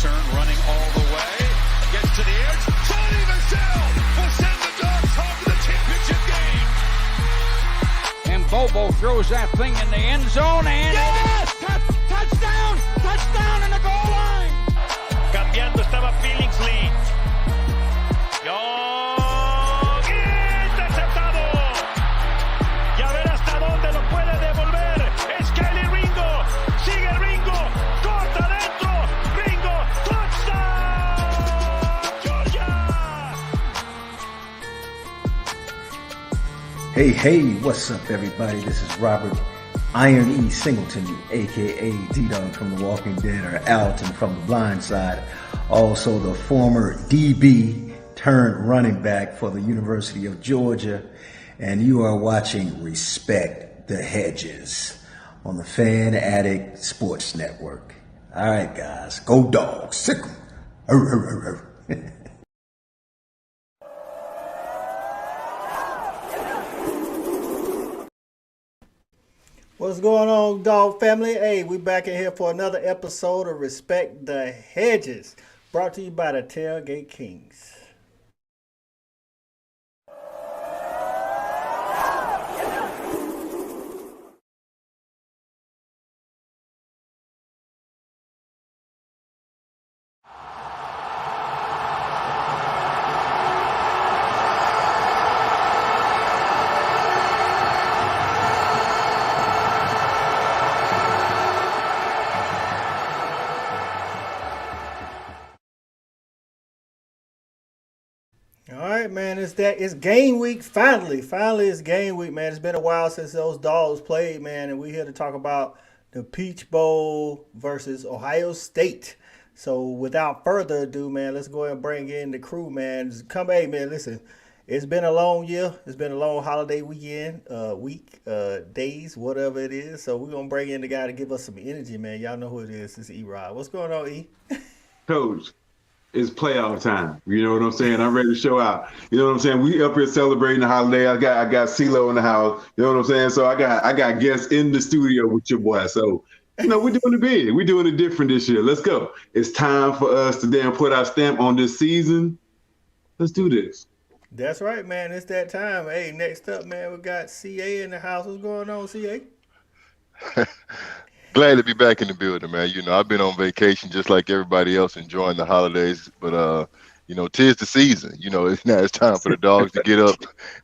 Turn running all the way. Gets to the edge. Sonny Michel will send the Dogs home to the championship game. And Bobo throws that thing in the end zone and yes! Touchdown! Touchdown in the goal line! Cambiando estaba Billingsley. Interceptado. Y a ver hasta dónde lo puede devolver. Es Kelly Ringo. Sigue Ringo. Corta adentro. Ringo. Touchdown. Georgia. Hey, what's up, everybody? This is Robert Iron E. Singleton, a.k.a. D-Dog from The Walking Dead, or Alton from The Blind Side. Also the former DB turned running back for the University of Georgia. And you are watching Respect the Hedges on the Fan Addict Sports Network. All right, guys, go Dogs. Sick 'em. What's going on, Dog family? Hey, we back in here for another episode of Respect the Hedges, brought to you by the Tailgate Kings. All right, man, it's game week. Finally it's game week, man. It's been a while since those Dogs played, man, and we're here to talk about the Peach Bowl versus Ohio State. So without further ado, man, let's go ahead and bring in the crew, man. Hey, man, listen, it's been a long year. It's been a long holiday weekend, days, whatever it is. So we're going to bring in the guy to give us some energy, man. Y'all know who it is. It's E-Rod. What's going on, E? Coach, it's playoff time. You know what I'm saying? I'm ready to show out. You know what I'm saying? We up here celebrating the holiday. I got CeeLo in the house. You know what I'm saying? So I got guests in the studio with your boy. So, you know, we're doing it big. We're doing it different this year. Let's go. It's time for us to then put our stamp on this season. Let's do this. That's right, man. It's that time. Hey, next up, man, we got CA in the house. What's going on, CA? Glad to be back in the building, man. You know, I've been on vacation just like everybody else, enjoying the holidays. But, you know, 'tis the season. You know, it's time for the Dogs to get up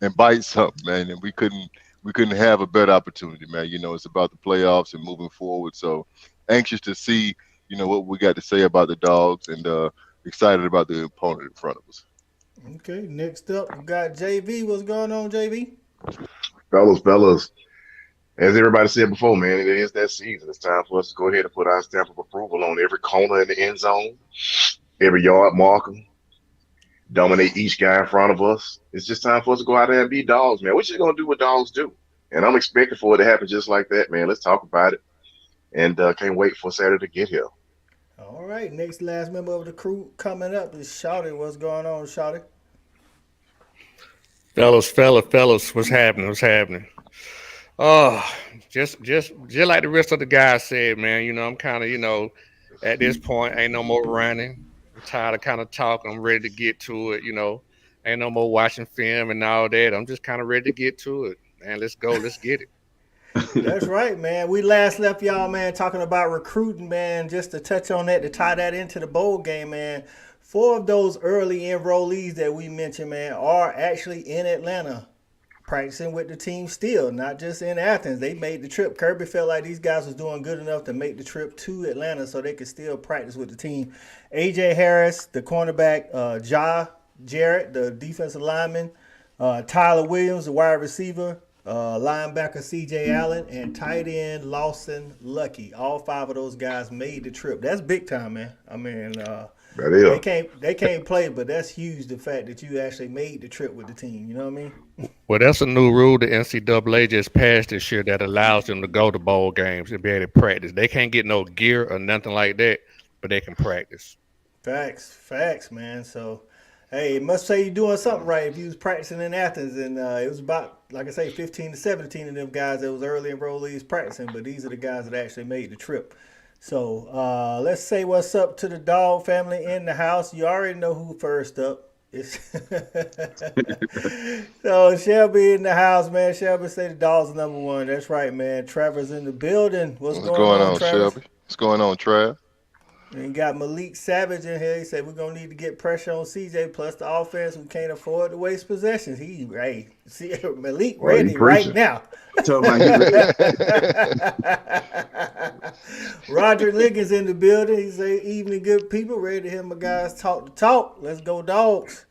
and bite something, man. And we couldn't have a better opportunity, man. You know, it's about the playoffs and moving forward. So anxious to see, you know, what we got to say about the Dogs, and excited about the opponent in front of us. Okay, next up, we got JV. What's going on, JV? Fellas. As everybody said before, man, it is that season. It's time for us to go ahead and put our stamp of approval on every corner in the end zone, every yard marker, dominate each guy in front of us. It's just time for us to go out there and be Dogs, man. We're just going to do what Dogs do. And I'm expecting for it to happen just like that, man. Let's talk about it. And can't wait for Saturday to get here. All right, last member of the crew coming up is Shawty. What's going on, Shawty? Fellas, what's happening? Just like the rest of the guys said, man, you know, I'm kind of, you know, at this point, ain't no more running. I'm tired of kind of talking. I'm ready to get to it, you know. Ain't no more watching film and all that. I'm just kind of ready to get to it. Man, let's go. Let's get it. That's right, man. We last left y'all, man, talking about recruiting, man. Just to touch on that, to tie that into the bowl game, man. 4 of those early enrollees that we mentioned, man, are actually in Atlanta, practicing with the team still, not just in Athens. They made the trip. Kirby felt like these guys was doing good enough to make the trip to Atlanta so they could still practice with the team. A.J. Harris, the cornerback, Jarrett, the defensive lineman, Tyler Williams, the wide receiver, linebacker C.J. Allen, and tight end Lawson Lucky. All 5 of those guys made the trip. That's big time, man. I mean, they can't play, but that's huge, the fact that you actually made the trip with the team. You know what I mean? Well, that's a new rule the NCAA just passed this year that allows them to go to bowl games and be able to practice. They can't get no gear or nothing like that, but they can practice. Facts, man. So, hey, it must say you're doing something right if you was practicing in Athens. And it was about, like I say, 15 to 17 of them guys that was early enrollees practicing, but these are the guys that actually made the trip. So let's say what's up to the dog family in the house. You already know who first up. So Shelby in the house, man. Shelby say the dogs are #1. That's right, man. Trevor's in the building. What's going on, Travis? Shelby? What's going on, Trav? And you got Malik Savage in here. He said we're gonna need to get pressure on CJ. Plus the offense, we can't afford to waste possessions. See Malik ready right now. Roger Liggins in the building. He say, "Evening, good people. Ready to hear my guys talk the talk. Let's go, dogs."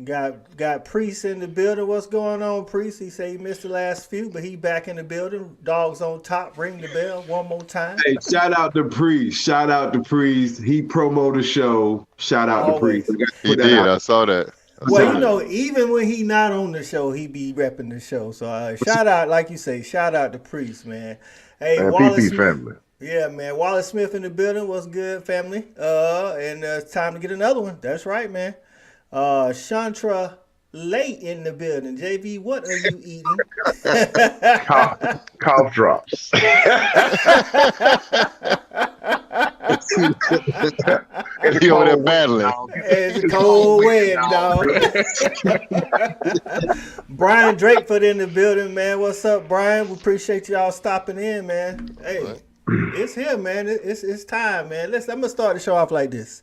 Got Priest in the building. What's going on, Priest? He say he missed the last few, but he back in the building. Dogs on top. Ring the bell one more time. Hey, shout out to Priest. Shout out to Priest. He promoted the show. Shout out to Priest. He did. I saw that. Well, you know, even when he not on the show, he be repping the show. So shout out, like you say, shout out to Priest, man. Hey, Wallace PP family. Yeah, man. Wallace Smith in the building. What's good, family? And it's time to get another one. That's right, man. Chantra Late in the building. JV, what are you eating? Cough drops. He over there battling. It's a cold wind, dog. Brian Drakeford in the building, man. What's up, Brian? We appreciate y'all stopping in, man. Hey, it's here, man. It's time, man. I'm gonna start the show off like this.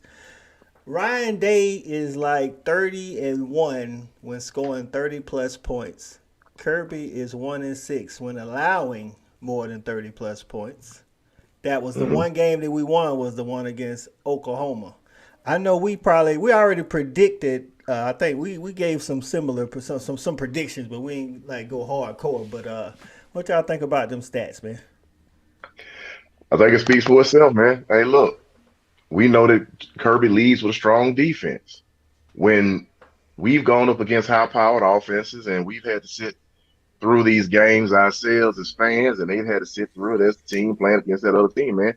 Ryan Day is like 30-1 when scoring 30-plus points. Kirby is 1-6 when allowing more than 30-plus points. That was the one game that we won, was the one against Oklahoma. I know we already predicted. I think we gave some similar some predictions, but we ain't like go hardcore. But what y'all think about them stats, man? I think it speaks for itself, man. Hey, look. We know that Kirby leads with a strong defense. When we've gone up against high-powered offenses and we've had to sit through these games ourselves as fans, and they've had to sit through it as a team playing against that other team, man,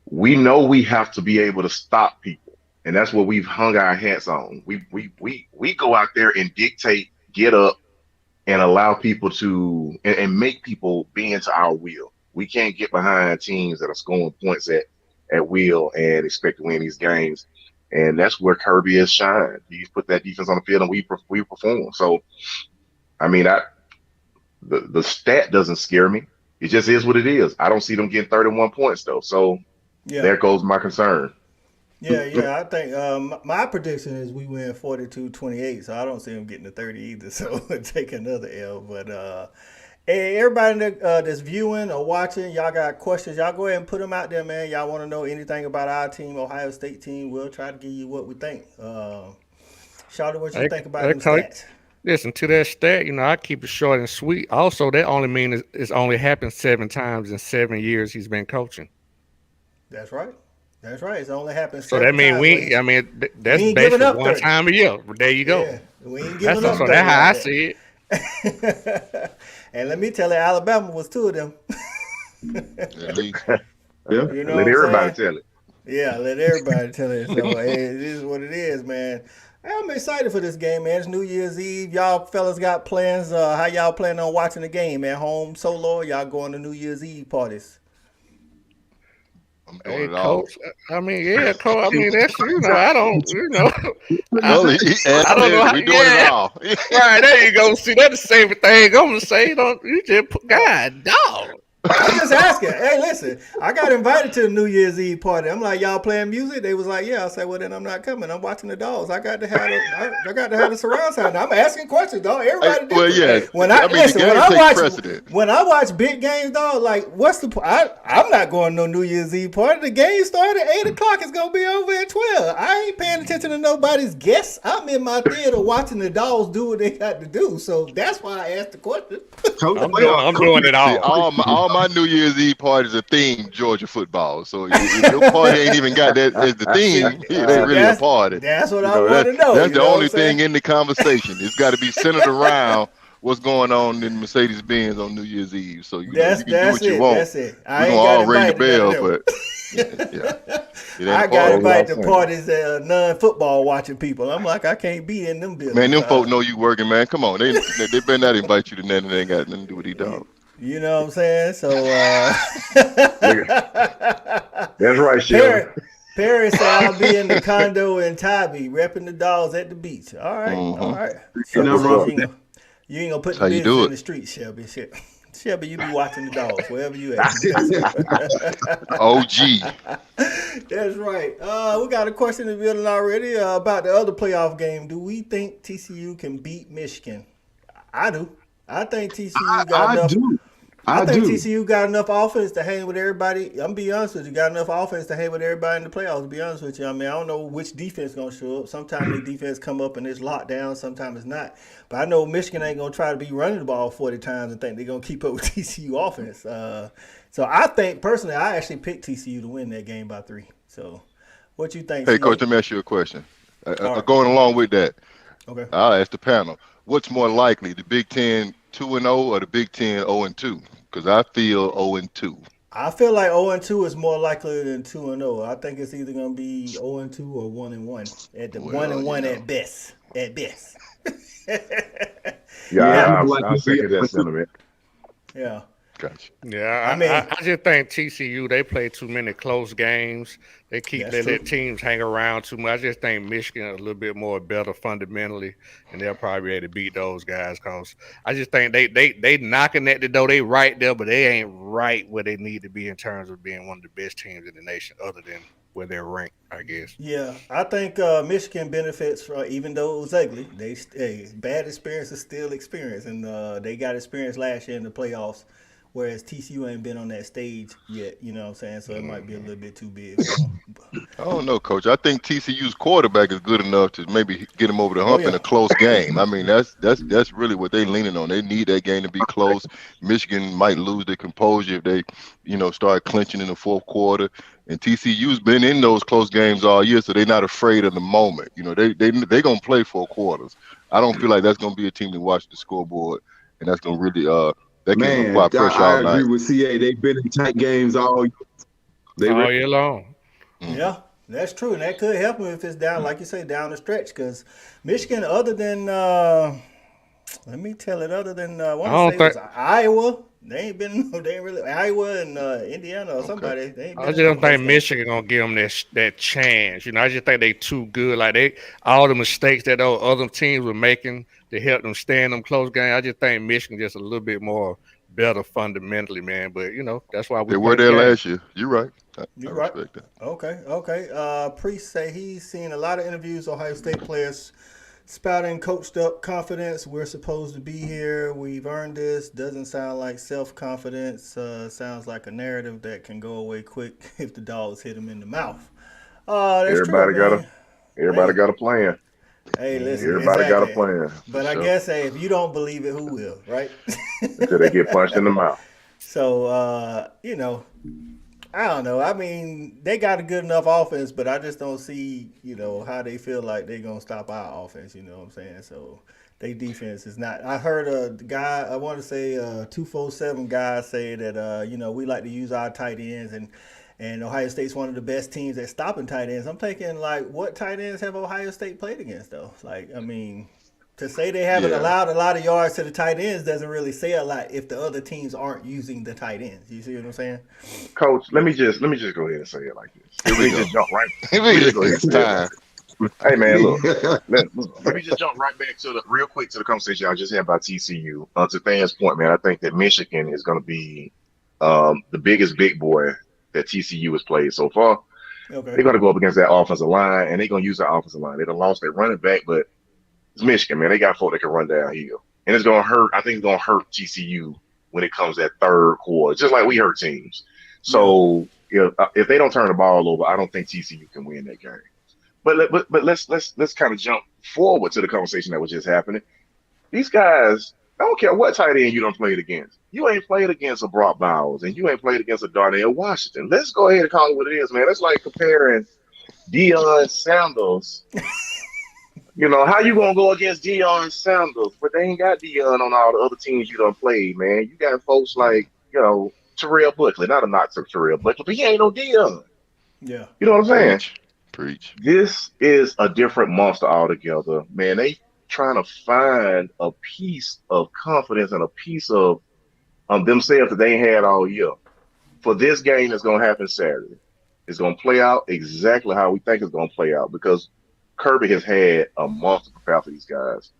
we know we have to be able to stop people, and that's what we've hung our hats on. We go out there and dictate, get up, and allow people to and make people bend to our will. We can't get behind teams that are scoring points at will and expect to win these games. And that's where Kirby has shined. He's put that defense on the field and we perform. So, I mean, the stat doesn't scare me. It just is what it is. I don't see them getting 31 points, though. So, there goes my concern. Yeah. I think my prediction is we win 42-28, so I don't see them getting to 30 either. So, take another L. But, hey, everybody that's viewing or watching, y'all got questions, y'all go ahead and put them out there, man. Y'all want to know anything about our team, Ohio State team, we'll try to give you what we think. Shawty, what you think about them stats? Listen, to that stat, I keep it short and sweet. Also, that only means it's only happened 7 times in 7 years he's been coaching. That's right. It's only happened 7 times. So that means that's basically one time a year. There you go. Yeah, we ain't giving up. So that's how I see it. And let me tell you, Alabama was 2 of them. Let everybody tell it. Yeah, let everybody tell it. So hey, it is what it is, man. I'm excited for this game, man. It's New Year's Eve. Y'all fellas got plans. How y'all planning on watching the game? At home, solo, or y'all going to New Year's Eve parties? Hey, Coach. Coach. Coach. I mean, that's I don't, I don't know how. We doing it all. Right, there you go. See, that's the same thing I'm gonna say. You just put God, dog. I'm just asking. Hey, listen, I got invited to the New Year's Eve party. I'm like, y'all playing music? They was like, yeah. I said, well, then I'm not coming. I'm watching the dogs. I got to have the surround sound. I'm asking questions, dog. Everybody. When I watch big games, dog, like, what's the? I'm not going to no New Year's Eve party. The game started at 8:00. It's gonna be over at 12. I ain't paying attention to nobody's guests. I'm in my theater watching the dogs do what they got to do. So that's why I asked the question. I'm doing it all. All my New Year's Eve parties are themed Georgia football. So if your party ain't even got that as the theme, it ain't really a party. That's what I want to know. That's the only thing in the conversation. It's got to be centered around what's going on in Mercedes-Benz on New Year's Eve. So you can do what you want. That's it. We're going to all ring the bell, but I got to invite the parties that non-football watching people. I'm like, I can't be in them buildings. Man, them folk know you working, man. Come on. They better not invite you to nothing that ain't got nothing to do with these dogs. You know what I'm saying? So That's right, Shelby. Perry said I'll be in the condo in Tybee, repping the dogs at the beach. All right, Mm-hmm. all right. You know, Shelby, you ain't gonna put That's how the you business do in it. the streets, Shelby. Shelby, you be watching the dogs wherever you at. OG. That's right. We got a question in the building already about the other playoff game. Do we think TCU can beat Michigan? I do. I think TCU got enough. I think TCU got enough offense to hang with everybody. I'm gonna be honest with you, got enough offense to hang with everybody in the playoffs. To be honest with you, I mean, I don't know which defense gonna show up. Sometimes the defense come up and it's locked down. Sometimes it's not. But I know Michigan ain't gonna try to be running the ball 40 times and think they're gonna keep up with TCU offense. So I think personally, I actually picked TCU to win that game by 3. So, what you think? Hey, CA? Coach, let me ask you a question. right. Going along with that, Okay. I'll ask the panel. What's more likely, the Big Ten 2-0 or the Big Ten 0-2? Because I feel 0-2. I feel like 0-2 is more likely than 2-0. I think it's either gonna be 0-2 or 1-1. At the 1-1 at best. At best. Yeah, I'll second that sentiment. Yeah. Gotcha. Yeah, I just think TCU, they play too many close games. They let teams hang around too much. I just think Michigan is a little bit more better fundamentally, and they'll probably be able to beat those guys because I just think they knocking at the door. They right there, but they ain't right where they need to be in terms of being one of the best teams in the nation other than where they're ranked, I guess. Yeah, I think Michigan benefits from, even though it was ugly, bad experience is still experience, and they got experience last year in the playoffs. Whereas TCU ain't been on that stage yet, you know what I'm saying? So it might be a little bit too big for them. I don't know, Coach. I think TCU's quarterback is good enough to maybe get him over the hump in a close game. I mean, that's really what they're leaning on. They need that game to be close. Michigan might lose their composure if they, start clinching in the fourth quarter. And TCU's been in those close games all year, so they're not afraid of the moment. They're gonna play 4 quarters. I don't feel like that's gonna be a team to watch the scoreboard, and that's gonna really Man, I agree with CA. They've been in tight games all year long. Mm-hmm. Yeah, that's true. And that could help them if it's down, like you say, down the stretch. Because Michigan, other than, other than, Iowa, they ain't really, Iowa and Indiana or somebody. They ain't been I just don't think Michigan going to give them that chance. I just think they too good. Like, all the mistakes that those other teams were making to help them stay in them close games, I just think Michigan just a little bit more better fundamentally, man. But, that's why they were there last year. You're right. You're right. Respect that. Okay. Priest say he's seen a lot of interviews Ohio State players spouting coached up confidence. We're supposed to be here. We've earned this. Doesn't sound like self-confidence. Sounds like a narrative that can go away quick if the dogs hit him in the mouth. Everybody got a plan. Hey, listen. Everybody got a plan. But I guess, if you don't believe it, who will, right? Until they get punched in the mouth. So, I don't know. I mean, they got a good enough offense, but I just don't see, how they feel like they're going to stop our offense, you know what I'm saying? So, their defense is not. I heard a guy, I want to say 247 guy say that, we like to use our tight ends, and Ohio State's one of the best teams at stopping tight ends. I'm thinking, what tight ends have Ohio State played against, though? To say they haven't allowed a lot of yards to the tight ends doesn't really say a lot if the other teams aren't using the tight ends. You see what I'm saying? Coach, let me just go ahead and say it like this. Here we just jump right. It's time. Hey man, look. Let me just jump right back real quick to the conversation I just had about TCU. To Than's point, man, I think that Michigan is going to be the biggest big boy that TCU has played so far. Okay. They're going to go up against that offensive line, and they're going to use that offensive line. They done lost their running back, but it's Michigan, man. They got folk that can run downhill. And it's going to hurt. I think it's going to hurt TCU when it comes that third quarter, just like we hurt teams. So if they don't turn the ball over, I don't think TCU can win that game. But let's kind of jump forward to the conversation that was just happening. These guys, I don't care what tight end you done played against. You ain't played against a Brock Bowers, and you ain't played against a Darnell Washington. Let's go ahead and call it what it is, man. That's like comparing Deion Sanders. How you gonna go against Deion Sanders? But they ain't got Deion on all the other teams you done played, man. You got folks like, Terrell Buckley. Not a knock to Terrell Buckley, but he ain't no Deion. Yeah. You know what I'm saying? Preach. This is a different monster altogether, man. They trying to find a piece of confidence and a piece of themselves that they ain't had all year. For this game that's going to happen Saturday, it's going to play out exactly how we think it's going to play out because Kirby has had a monster prepare for these guys,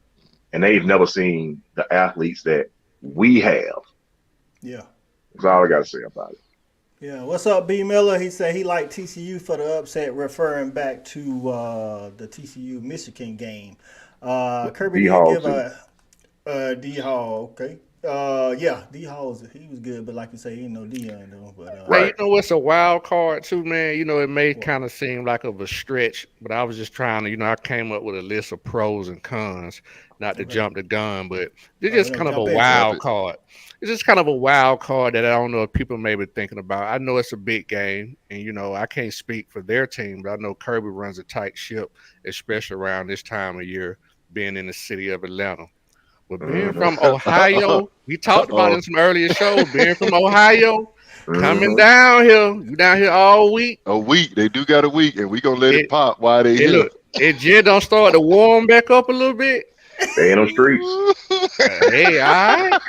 and they've never seen the athletes that we have. Yeah. That's all I got to say about it. Yeah. What's up, B. Miller? He said he liked TCU for the upset, referring back to the TCU Michigan game. Kirby did give D Hall. Okay. Yeah, D Hall he was good, but like you say, he ain't no Dion though. But Hey, you know what's a wild card too, man? You know, it may kind of seem like of a stretch, but I was just trying to, I came up with a list of pros and cons, not to jump the gun, but it's just kind of a wild card. It's just kind of a wild card that I don't know if people may be thinking about. I know it's a big game, and I can't speak for their team, but I know Kirby runs a tight ship, especially around this time of year, being in the city of Atlanta. But being from Ohio, we talked about in some earlier shows, being from Ohio, coming down here, you down here all week. A week, they do got a week, and we gonna let it pop while they here. Look, it just don't start to warm back up a little bit. They ain't on streets. Hey, all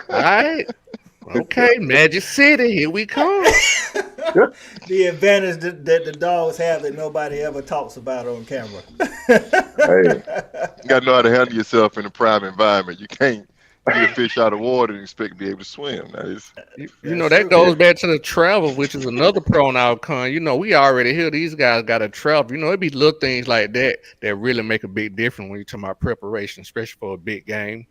right. Okay, Magic City, here we come. The advantage that the dogs have that nobody ever talks about on camera. Hey, you got to know how to handle yourself in a prime environment. You can't get a fish out of water and expect to be able to swim. That goes back to the travel, which is another pro and outcome. We already hear these guys got to travel. It'd be little things like that really make a big difference when you talk about preparation, especially for a big game.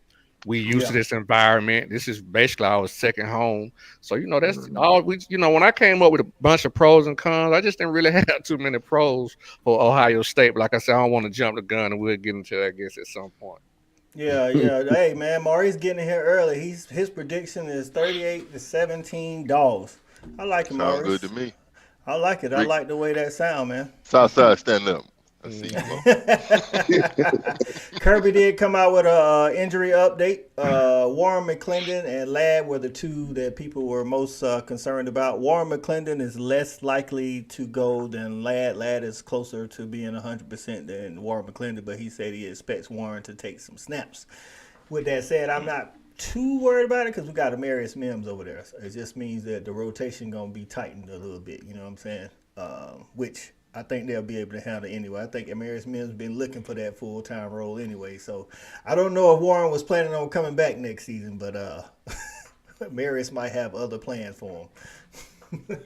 We used to this environment. This is basically our second home. So, that's all we, when I came up with a bunch of pros and cons, I just didn't really have too many pros for Ohio State. But like I said, I don't want to jump the gun, and we'll get into that, I guess, at some point. Yeah. Hey, man, Maurice getting here early. His prediction is 38-17 Dogs. I like it, Maurice. Sounds good to me. I like it. I like the way that sound, man. Southside, stand up. I see you, Kirby did come out with a injury update. Warren McClendon and Ladd were the two that people were most concerned about. Warren McClendon is less likely to go than Ladd. Ladd is closer to being 100% than Warren McClendon, but he said he expects Warren to take some snaps. With that said, I'm not too worried about it because we got Amarius Mims over there. So it just means that the rotation going to be tightened a little bit, you know what I'm saying? Which I think they'll be able to handle anyway. I think Amarius Mims been looking for that full-time role anyway. So I don't know if Warren was planning on coming back next season, but Amarius might have other plans for him.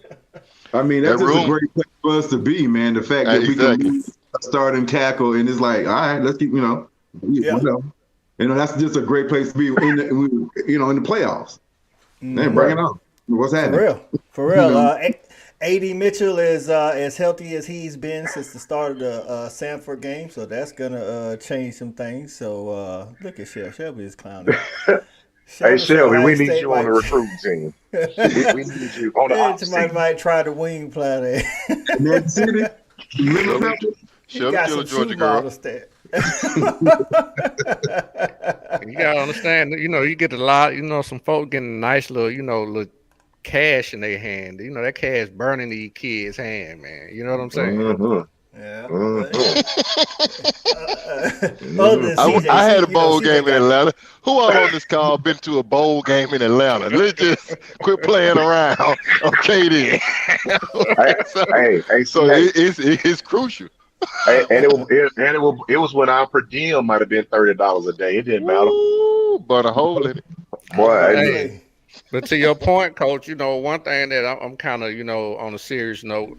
I mean, that's just a great place for us to be, man. The fact that we can start and tackle, and it's like, all right, let's keep, that's just a great place to be in the playoffs. Man, bring it on. What's happening? For real. AD Mitchell is as healthy as he's been since the start of the Sanford game, so that's gonna change some things. So look at Shelby. Shelby is clowning. Hey Shelby, we need you on the recruiting team. We need you on the ops team. Might try the wing plan there. Shelby still a Georgia girl. You gotta understand. You get a lot. Some folk getting a nice little cash in their hand. That cash burning these kids' hand, man. You know what I'm saying? Yeah. I had a bowl game in Atlanta. Who all on this call been to a bowl game in Atlanta? Let's just quit playing around. Okay, then. It's crucial. It was when our per diem might have been $30 a day. It didn't matter. Ooh, but a hole in it. Boy, but to your point, Coach, one thing that I'm kind of, on a serious note,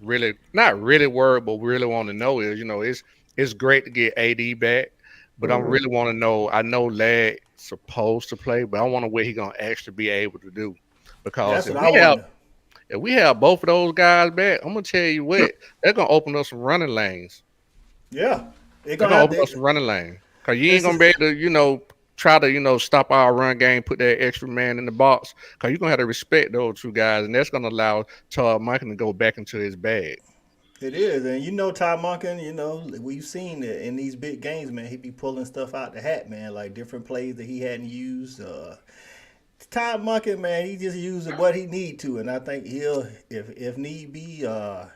really not really worried, but really want to know is, it's great to get AD back, but I really want to know. I know Ladd supposed to play, but I want to know what he's gonna actually be able to do, because if we have both of those guys back, I'm gonna tell you what, they're gonna open up some running lanes. Yeah, they're gonna open up some running lanes, because you ain't gonna be able to, try to, stop our run game, put that extra man in the box, because you're going to have to respect those two guys, and that's going to allow Todd Monken to go back into his bag. It is, and Todd Monken, we've seen it in these big games, man. He be pulling stuff out the hat, man, like different plays that he hadn't used. Todd Monken, man, he just uses what he need to, and I think he'll, if need be,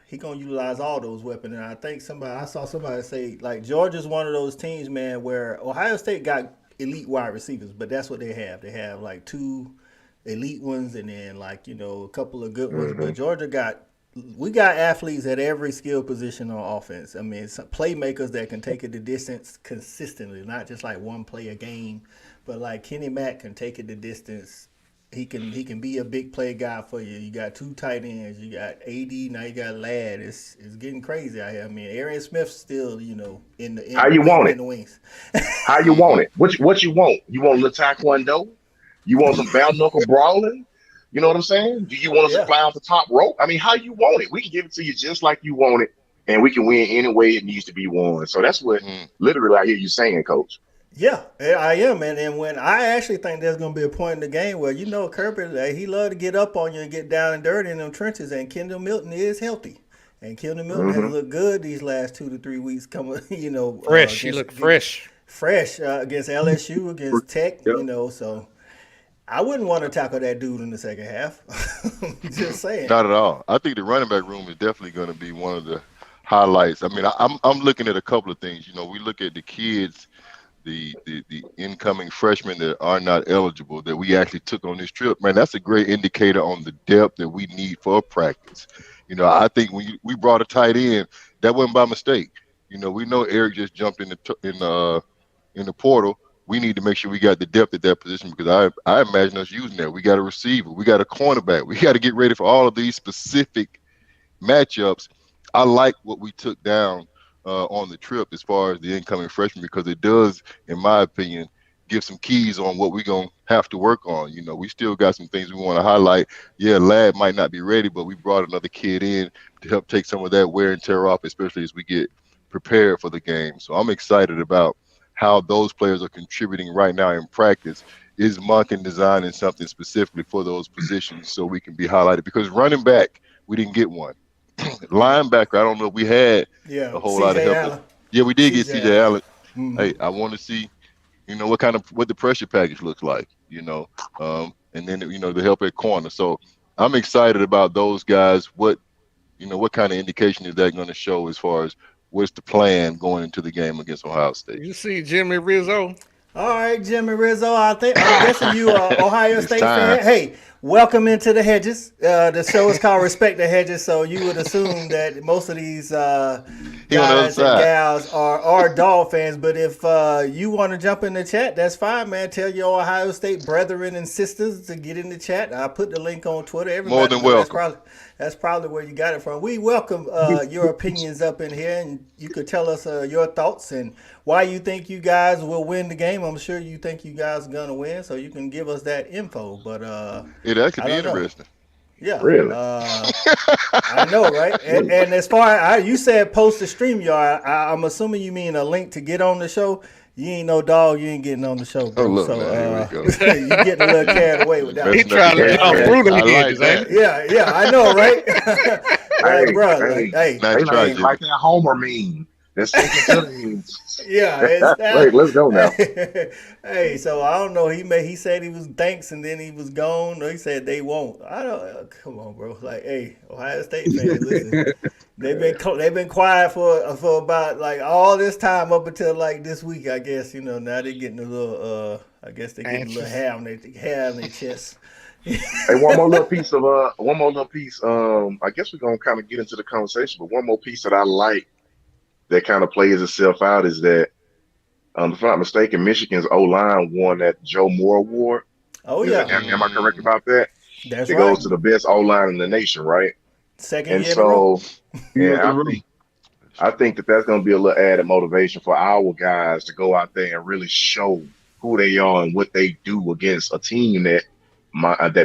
he going to utilize all those weapons. And I think I saw somebody say, like, Georgia's one of those teams, man, where Ohio State got elite wide receivers, but that's what they have. They have like two elite ones and then like, a couple of good ones. But Georgia we got athletes at every skill position on offense. I mean, some playmakers that can take it the distance consistently, not just like one play a game, but like Kenny Mack can take it the distance. He can be a big play guy for you. You got 2 tight ends. You got AD. Now you got Ladd. It's getting crazy out here. I mean, Arian Smith's still, in the How you want it? in the wings. How you want it? What you want? You want a little taekwondo? You want some bare knuckle brawling? You know what I'm saying? Do you want to supply off the top rope? I mean, how you want it? We can give it to you just like you want it, and we can win any way it needs to be won. So that's what literally I hear you saying, Coach. Yeah, I am, and when I actually think there's going to be a point in the game where Kirby, he love to get up on you and get down and dirty in them trenches, and Kendall Milton is healthy, and Kendall Milton has looked good these last 2 to 3 weeks. Coming, fresh. He looked fresh against LSU, against Tech, So I wouldn't want to tackle that dude in the second half. Just saying. Not at all. I think the running back room is definitely going to be one of the highlights. I mean, I'm looking at a couple of things. We look at the kids. The incoming freshmen that are not eligible that we actually took on this trip, man, that's a great indicator on the depth that we need for practice. I think when we brought a tight end, that wasn't by mistake. We know Erik just jumped in the portal. We need to make sure we got the depth at that position because I imagine us using that. We got a receiver, we got a cornerback. We got to get ready for all of these specific matchups. I like what we took down on the trip as far as the incoming freshmen because it does, in my opinion, give some keys on what we're going to have to work on. We still got some things we want to highlight. Yeah, Ladd might not be ready, but we brought another kid in to help take some of that wear and tear off, especially as we get prepared for the game. So I'm excited about how those players are contributing right now in practice. Is Monken designing something specifically for those positions so we can be highlighted? Because running back, we didn't get one. Linebacker, I don't know if we had a whole lot of help. Allen. Yeah, we did get CJ Allen. Mm-hmm. Hey, I want to see, what the pressure package looks like, and then, the help at corner. So I'm excited about those guys. What kind of indication is that going to show as far as what's the plan going into the game against Ohio State? You see Jimmy Rizzo? All right, Jimmy Rizzo. I'm guessing you are Ohio State fan. Hey, welcome into the Hedges. The show is called Respect the Hedges, so you would assume that most of these guys and gals are Dog fans. But if you want to jump in the chat, that's fine, man. Tell your Ohio State brethren and sisters to get in the chat. I put the link on Twitter. Everybody more than welcome. That's probably where you got it from. We welcome your opinions up in here, and you could tell us your thoughts and why you think you guys will win the game. I'm sure you think you guys are going to win, so you can give us that info. But that could be interesting. Yeah. Really? I know, right? And as far as you said post the StreamYard, I'm assuming you mean a link to get on the show. You ain't no dog. You ain't getting on the show, bro. Oh, look, so man, here we go. you getting a little carried away with that. He trying to get brutal again, ain't he? Yeah, I know, right? Like, bro, hey, like that Homer meme. That's yeah, wait, let's go now. Hey, so I don't know. He said he was thanks, and then he was gone. Or he said they won't. I don't. Come on, bro. Like, hey, Ohio State fans, listen. They've been quiet for about like all this time up until like this week. I guess now they're getting a little. I guess they getting a little hair on their chest. Hey, one more little piece. I guess we're gonna kind of get into the conversation, but one more piece that I like that kind of plays itself out is that, if I'm not mistaken, Michigan's O-line won that Joe Moore Award. Oh, yeah. Am I correct about that? That's it right. goes to the best O-line in the nation, right? Second year in a row. I think that's going to be a little added motivation for our guys to go out there and really show who they are and what they do against a team that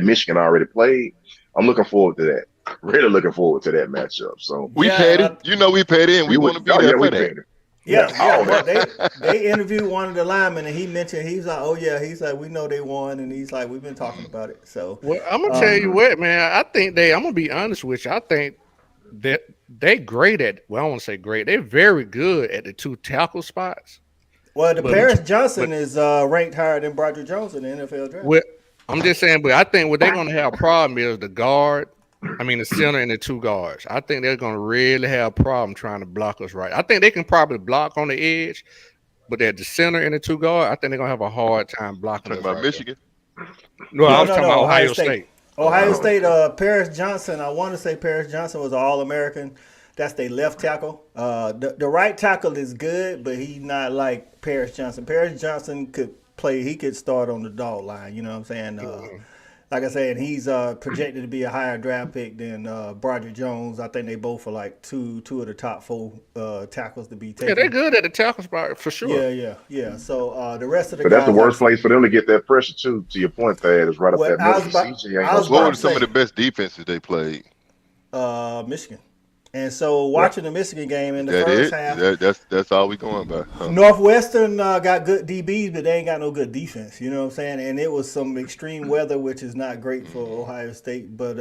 Michigan already played. I'm looking forward to that. Really looking forward to that matchup. So we paid in. We paid in. We want to be there for that. Yeah. They interviewed one of the linemen, and he mentioned he's like, "Oh yeah," he's like, "We know they won," and he's like, "We've been talking about it." So, well, I'm gonna tell you what, man. I think I'm gonna be honest with you. I think that they great at. Well, I won't say great. They're very good at the 2 tackle spots. Well, Jevaris Johnson is ranked higher than Broderick Jones in the NFL draft. Well, I'm just saying, but I think what they're gonna have a problem is the guard. I mean, the center and the 2 guards. I think they're going to really have a problem trying to block us right. I think they can probably block on the edge, but at the center and the 2 guard, I think they're going to have a hard time blocking us about right Michigan? No, I was talking about Ohio State. Ohio State, Paris Johnson, I want to say Paris Johnson was an All-American. That's their left tackle. The right tackle is good, but he's not like Paris Johnson. Paris Johnson could play. He could start on the dog line. You know what I'm saying? Like I said, he's projected to be a higher draft pick than Broderick Jones. I think they both are like two of the top 4 tackles to be taken. Yeah, they're good at the tackle spot for sure. Yeah. So the rest of the but guys, that's the worst place for them to get that pressure too. To your point, Thad, is right up that middle. What were some of the best defenses they played? Michigan. And so watching the Michigan game in the first half, that's all we going by. Huh? Northwestern got good DBs, but they ain't got no good defense. You know what I'm saying? And it was some extreme weather, which is not great for Ohio State. But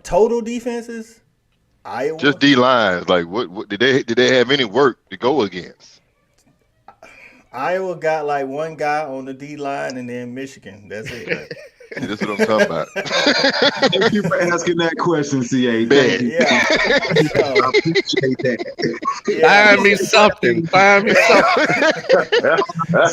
total defenses, Iowa. Just D lines. Like what did they have any work to go against? Iowa got like one guy on the D line, and then Michigan. That's it. Right? That's what I'm talking about. Thank you for asking that question, CA. Thank you. I appreciate that. Find me something.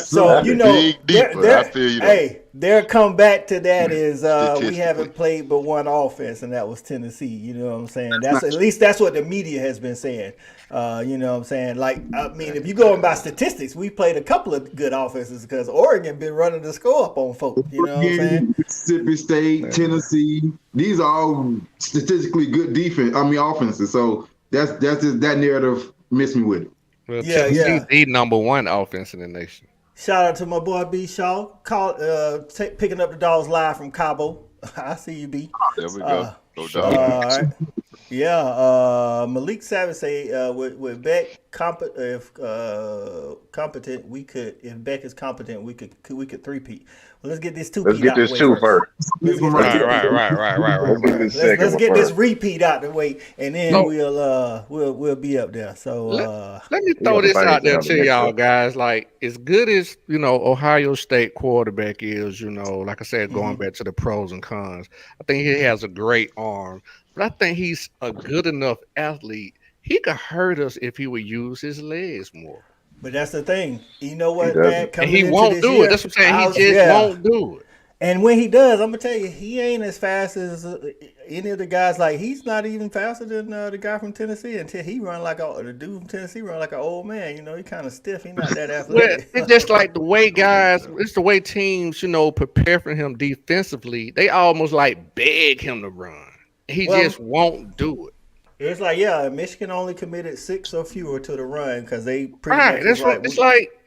So you know, I feel you. Hey, their comeback to that is we haven't played but one offense, and that was Tennessee. You know what I'm saying? That's what the media has been saying. You know what I'm saying? Like, I mean, if you go by statistics, we played a couple of good offenses because Oregon been running the score up on folks. You know what I'm saying? Mississippi State, Tennessee, these are all statistically good offenses. So that's just, that narrative missed me with it. Well, Tennessee's the number 1 offense in the nation. Shout out to my boy B. Shaw, picking up the dogs live from Cabo. I see you, B. There we go. No doubt. All right. Yeah, Malik Savage say with Beck competent, we could. If Beck is competent, we could three-peat. Well, let's get this two-peat. Let's get this two first. Right. Let's get this repeat out the way, and then we'll be up there. So let me throw this out there to y'all guys. Like, as good as Ohio State quarterback is, like I said, going back to the pros and cons, I think he has a great arm. But I think he's a good enough athlete. He could hurt us if he would use his legs more. But that's the thing. You know what, man? He won't do it. That's what I'm saying. He just won't do it. And when he does, I'm going to tell you, he ain't as fast as any of the guys. Like, he's not even faster than the guy from Tennessee until he run like the dude from Tennessee run like an old man. He kind of stiff. He's not that athletic. Well, it's just like the way it's the way teams, prepare for him defensively. They almost like beg him to run. He just won't do it. It's like, Michigan only committed 6 or fewer to the run because they pretty much That's right. It's like,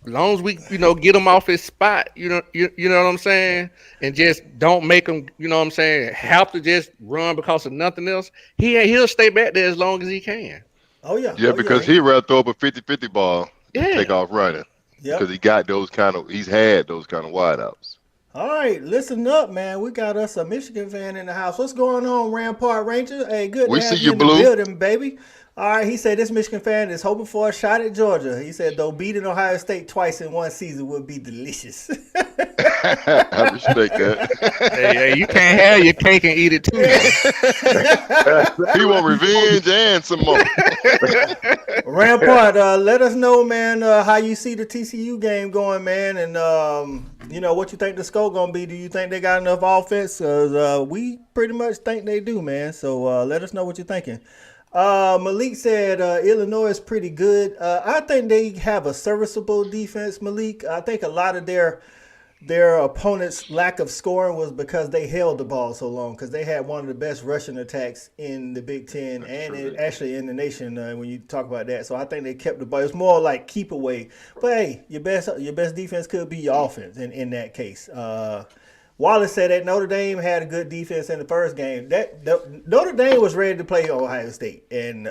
as long as we, get him off his spot, you know what I'm saying, and just don't make him, have to just run because of nothing else. He'll stay back there as long as he can. Oh yeah. Yeah, because he'd rather throw up a 50-50 ball and take off running. Yeah. Because he's had those kind of wideouts. All right, listen up, man. We got us a Michigan fan in the house. What's going on, Rampart Rangers? Hey, good to have you in the building, baby. All right, he said this Michigan fan is hoping for a shot at Georgia. He said, though beating Ohio State twice in one season would be delicious. I respect that. Hey, you can't have your cake and eat it too. He want revenge and some more. Rampart, let us know, man, how you see the TCU game going, man, and what you think the score going to be. Do you think they got enough offense? Because we pretty much think they do, man. So let us know what you're thinking. Malik said Illinois is pretty good. I think they have a serviceable defense, Malik. I think a lot of their opponents' lack of scoring was because they held the ball so long, because they had one of the best rushing attacks in the Big Ten and actually in the nation when you talk about that. So I think they kept the ball. It's more like keep away. But, hey, your best defense could be your offense in that case. Wallace said that Notre Dame had a good defense in the first game. Notre Dame was ready to play Ohio State, and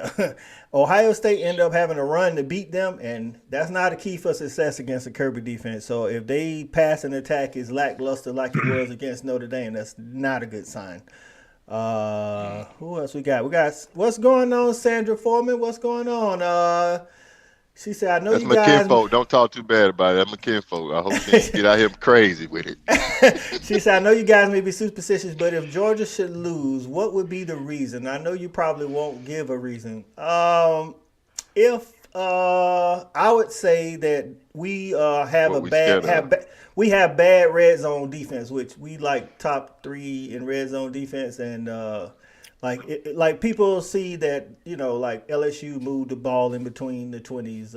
Ohio State ended up having a run to beat them, and that's not a key for success against a Kirby defense. So if they pass and attack is lackluster like it was against Notre Dame, that's not a good sign. Who else we got? We got what's going on, Sandra Foreman? What's going on? She said, I know that's you my guys. Kinfolk. Don't talk too bad about it. That's my kinfolk. I hope she get out here crazy with it. She said, I know you guys may be superstitious, but if Georgia should lose, what would be the reason? I know you probably won't give a reason. If I would say that we have What a we bad scared of. we have bad red zone defense, which we like top 3 in red zone defense, and like people see that like LSU moved the ball in between the 20s,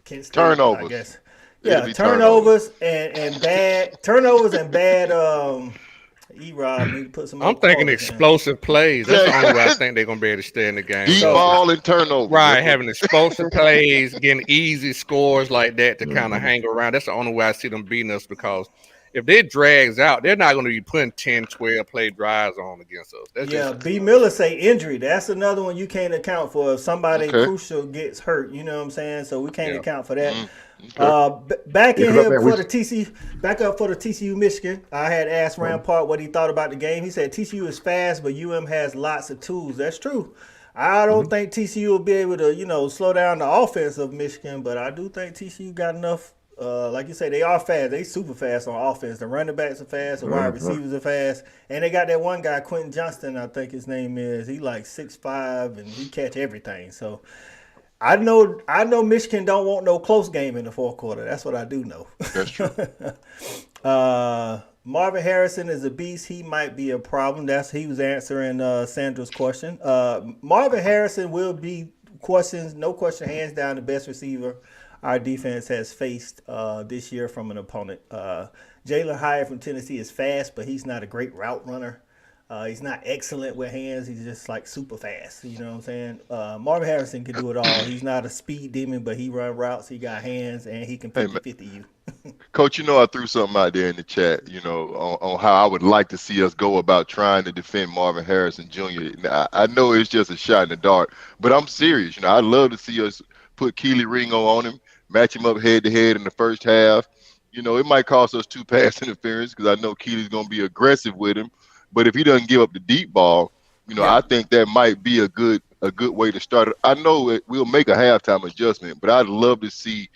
Kent State, Turnovers. I guess. It'll Yeah, be turnovers and bad turnovers and bad. E-Rob need to put some. I'm more thinking quarters in. explosive plays. That's the only way I think they're gonna be able to stay in the game. Deep So, ball and turnover. right, having explosive plays, getting easy scores like that to kind of hang around. That's the only way I see them beating us, because if it drags out, they're not going to be putting 10, 12 play drives on against us. That's just, B. Miller say injury. That's another one you can't account for. If somebody Okay. crucial gets hurt, you know what I'm saying? So we can't Yeah. account for that. Okay. Back in Yeah, here we- for the TCU, back up for the TCU Michigan. I had asked Rampart what he thought about the game. He said TCU is fast, but UM has lots of tools. That's true. I don't think TCU will be able to, slow down the offense of Michigan, but I do think TCU got enough. Like you say, they are fast. They super fast on offense. The running backs are fast. The wide receivers are fast. And they got that one guy, Quentin Johnston, I think his name is. He like 6'5", and he catch everything. So I know Michigan don't want no close game in the fourth quarter. That's what I do know. That's true. Marvin Harrison is a beast. He might be a problem. He was answering Sandra's question. Marvin Harrison will be no question, hands down the best receiver our defense has faced this year from an opponent. Jalen Hyatt from Tennessee is fast, but he's not a great route runner. He's not excellent with hands. He's just like super fast. You know what I'm saying? Marvin Harrison can do it all. He's not a speed demon, but he run routes. He got hands, and he can 50-50 you. Coach, I threw something out there in the chat, on how I would like to see us go about trying to defend Marvin Harrison Jr. I know it's just a shot in the dark, but I'm serious. I'd love to see us put Keely Ringo on him, match him up head-to-head in the first half. It might cost us 2 pass interference because I know Keely's going to be aggressive with him. But if he doesn't give up the deep ball, I think that might be a good way to start it. I know we'll make a halftime adjustment, but I'd love to see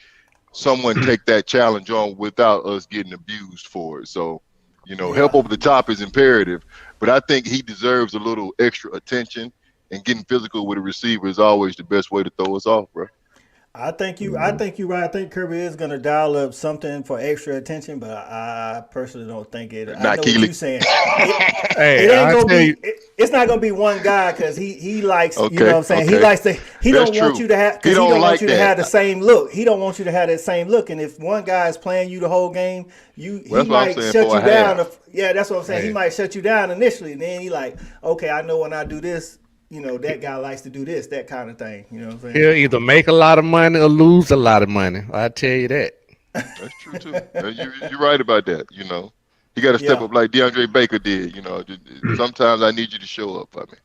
someone take that challenge on without us getting abused for it. So, help over the top is imperative, but I think he deserves a little extra attention, and getting physical with a receiver is always the best way to throw us off, bro. I think you're right. I think Kirby is going to dial up something for extra attention, but I personally don't think it. I know what you're saying. It ain't gonna be. It's not going to be one guy because he likes. Okay, you know what I'm saying? okay. He likes to. He That's don't want true. you to have. He He don't don't like want you to that. have the same look. He don't want you to have that same look. And if one guy is playing you the whole game, he Well, that's what I'm might saying shut for you a down. half. Yeah, that's what I'm saying. He Hey. might shut you down initially, and then he like, okay, I know when I do this. That guy likes to do this, that kind of thing. You know what I'm saying? he'll either make a lot of money or lose a lot of money. I tell you that. That's true too. You're right about that. You got to step Yeah. up like DeAndre Baker did. Sometimes I need you to show up for me.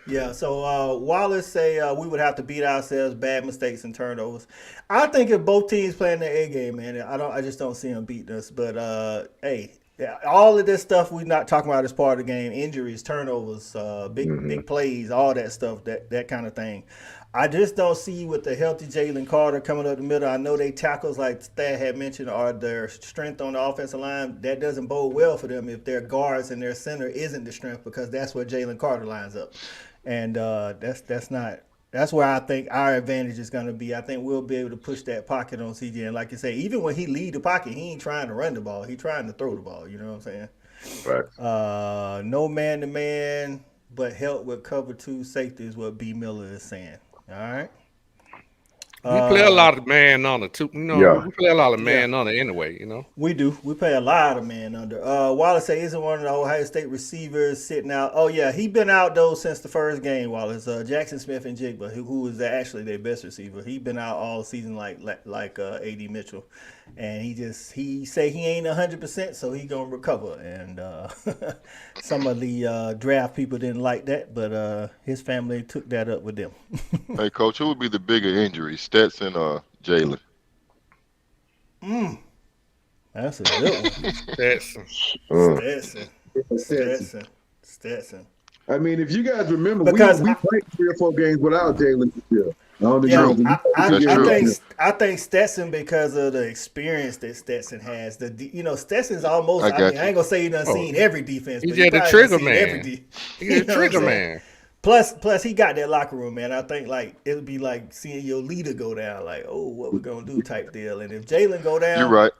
Yeah, so Wallace say we would have to beat ourselves, bad mistakes and turnovers. I think if both teams playing their A game, man, I just don't see them beating us. But hey, all of this stuff we're not talking about as part of the game: injuries, turnovers, big plays, all that stuff, that kind of thing. I just don't see with the healthy Jalen Carter coming up the middle. I know they tackles, like Thad had mentioned, are their strength on the offensive line. That doesn't bode well for them if their guards and their center isn't the strength, because that's where Jalen Carter lines up. And that's where I think our advantage is going to be. I think we'll be able to push that pocket on CJ. And like you say, even when he lead the pocket, he ain't trying to run the ball. He's trying to throw the ball. You know what I'm saying? Right. No man-to-man, but help with cover 2 safety is what B. Miller is saying. All right. We play a lot of man under too. Yeah. We play a lot of man under anyway. We do. We play a lot of man under. Wallace say isn't one of the Ohio State receivers sitting out. Oh yeah, he been out though since the first game. Wallace, Jackson Smith and Jigba, who is actually their best receiver. He been out all season like A.D. Mitchell, and he say he ain't 100%, so he gonna recover. And some of the draft people didn't like that, but his family took that up with them. Hey, Coach, who would be the bigger injury, Stetson or Jalen? That's a good one. Stetson. I mean, if you guys remember, Because we played 3 or 4 games without Jalen this year. I think Stetson, because of the experience that Stetson has. Stetson's almost. I ain't gonna say he done seen every defense. He's but he just a probably trigger done seen man. every He's a trigger man. Plus, he got that locker room, man. I think like it would be like seeing your leader go down, like, oh, what we gonna do type deal. And if Jalen go down, You're right.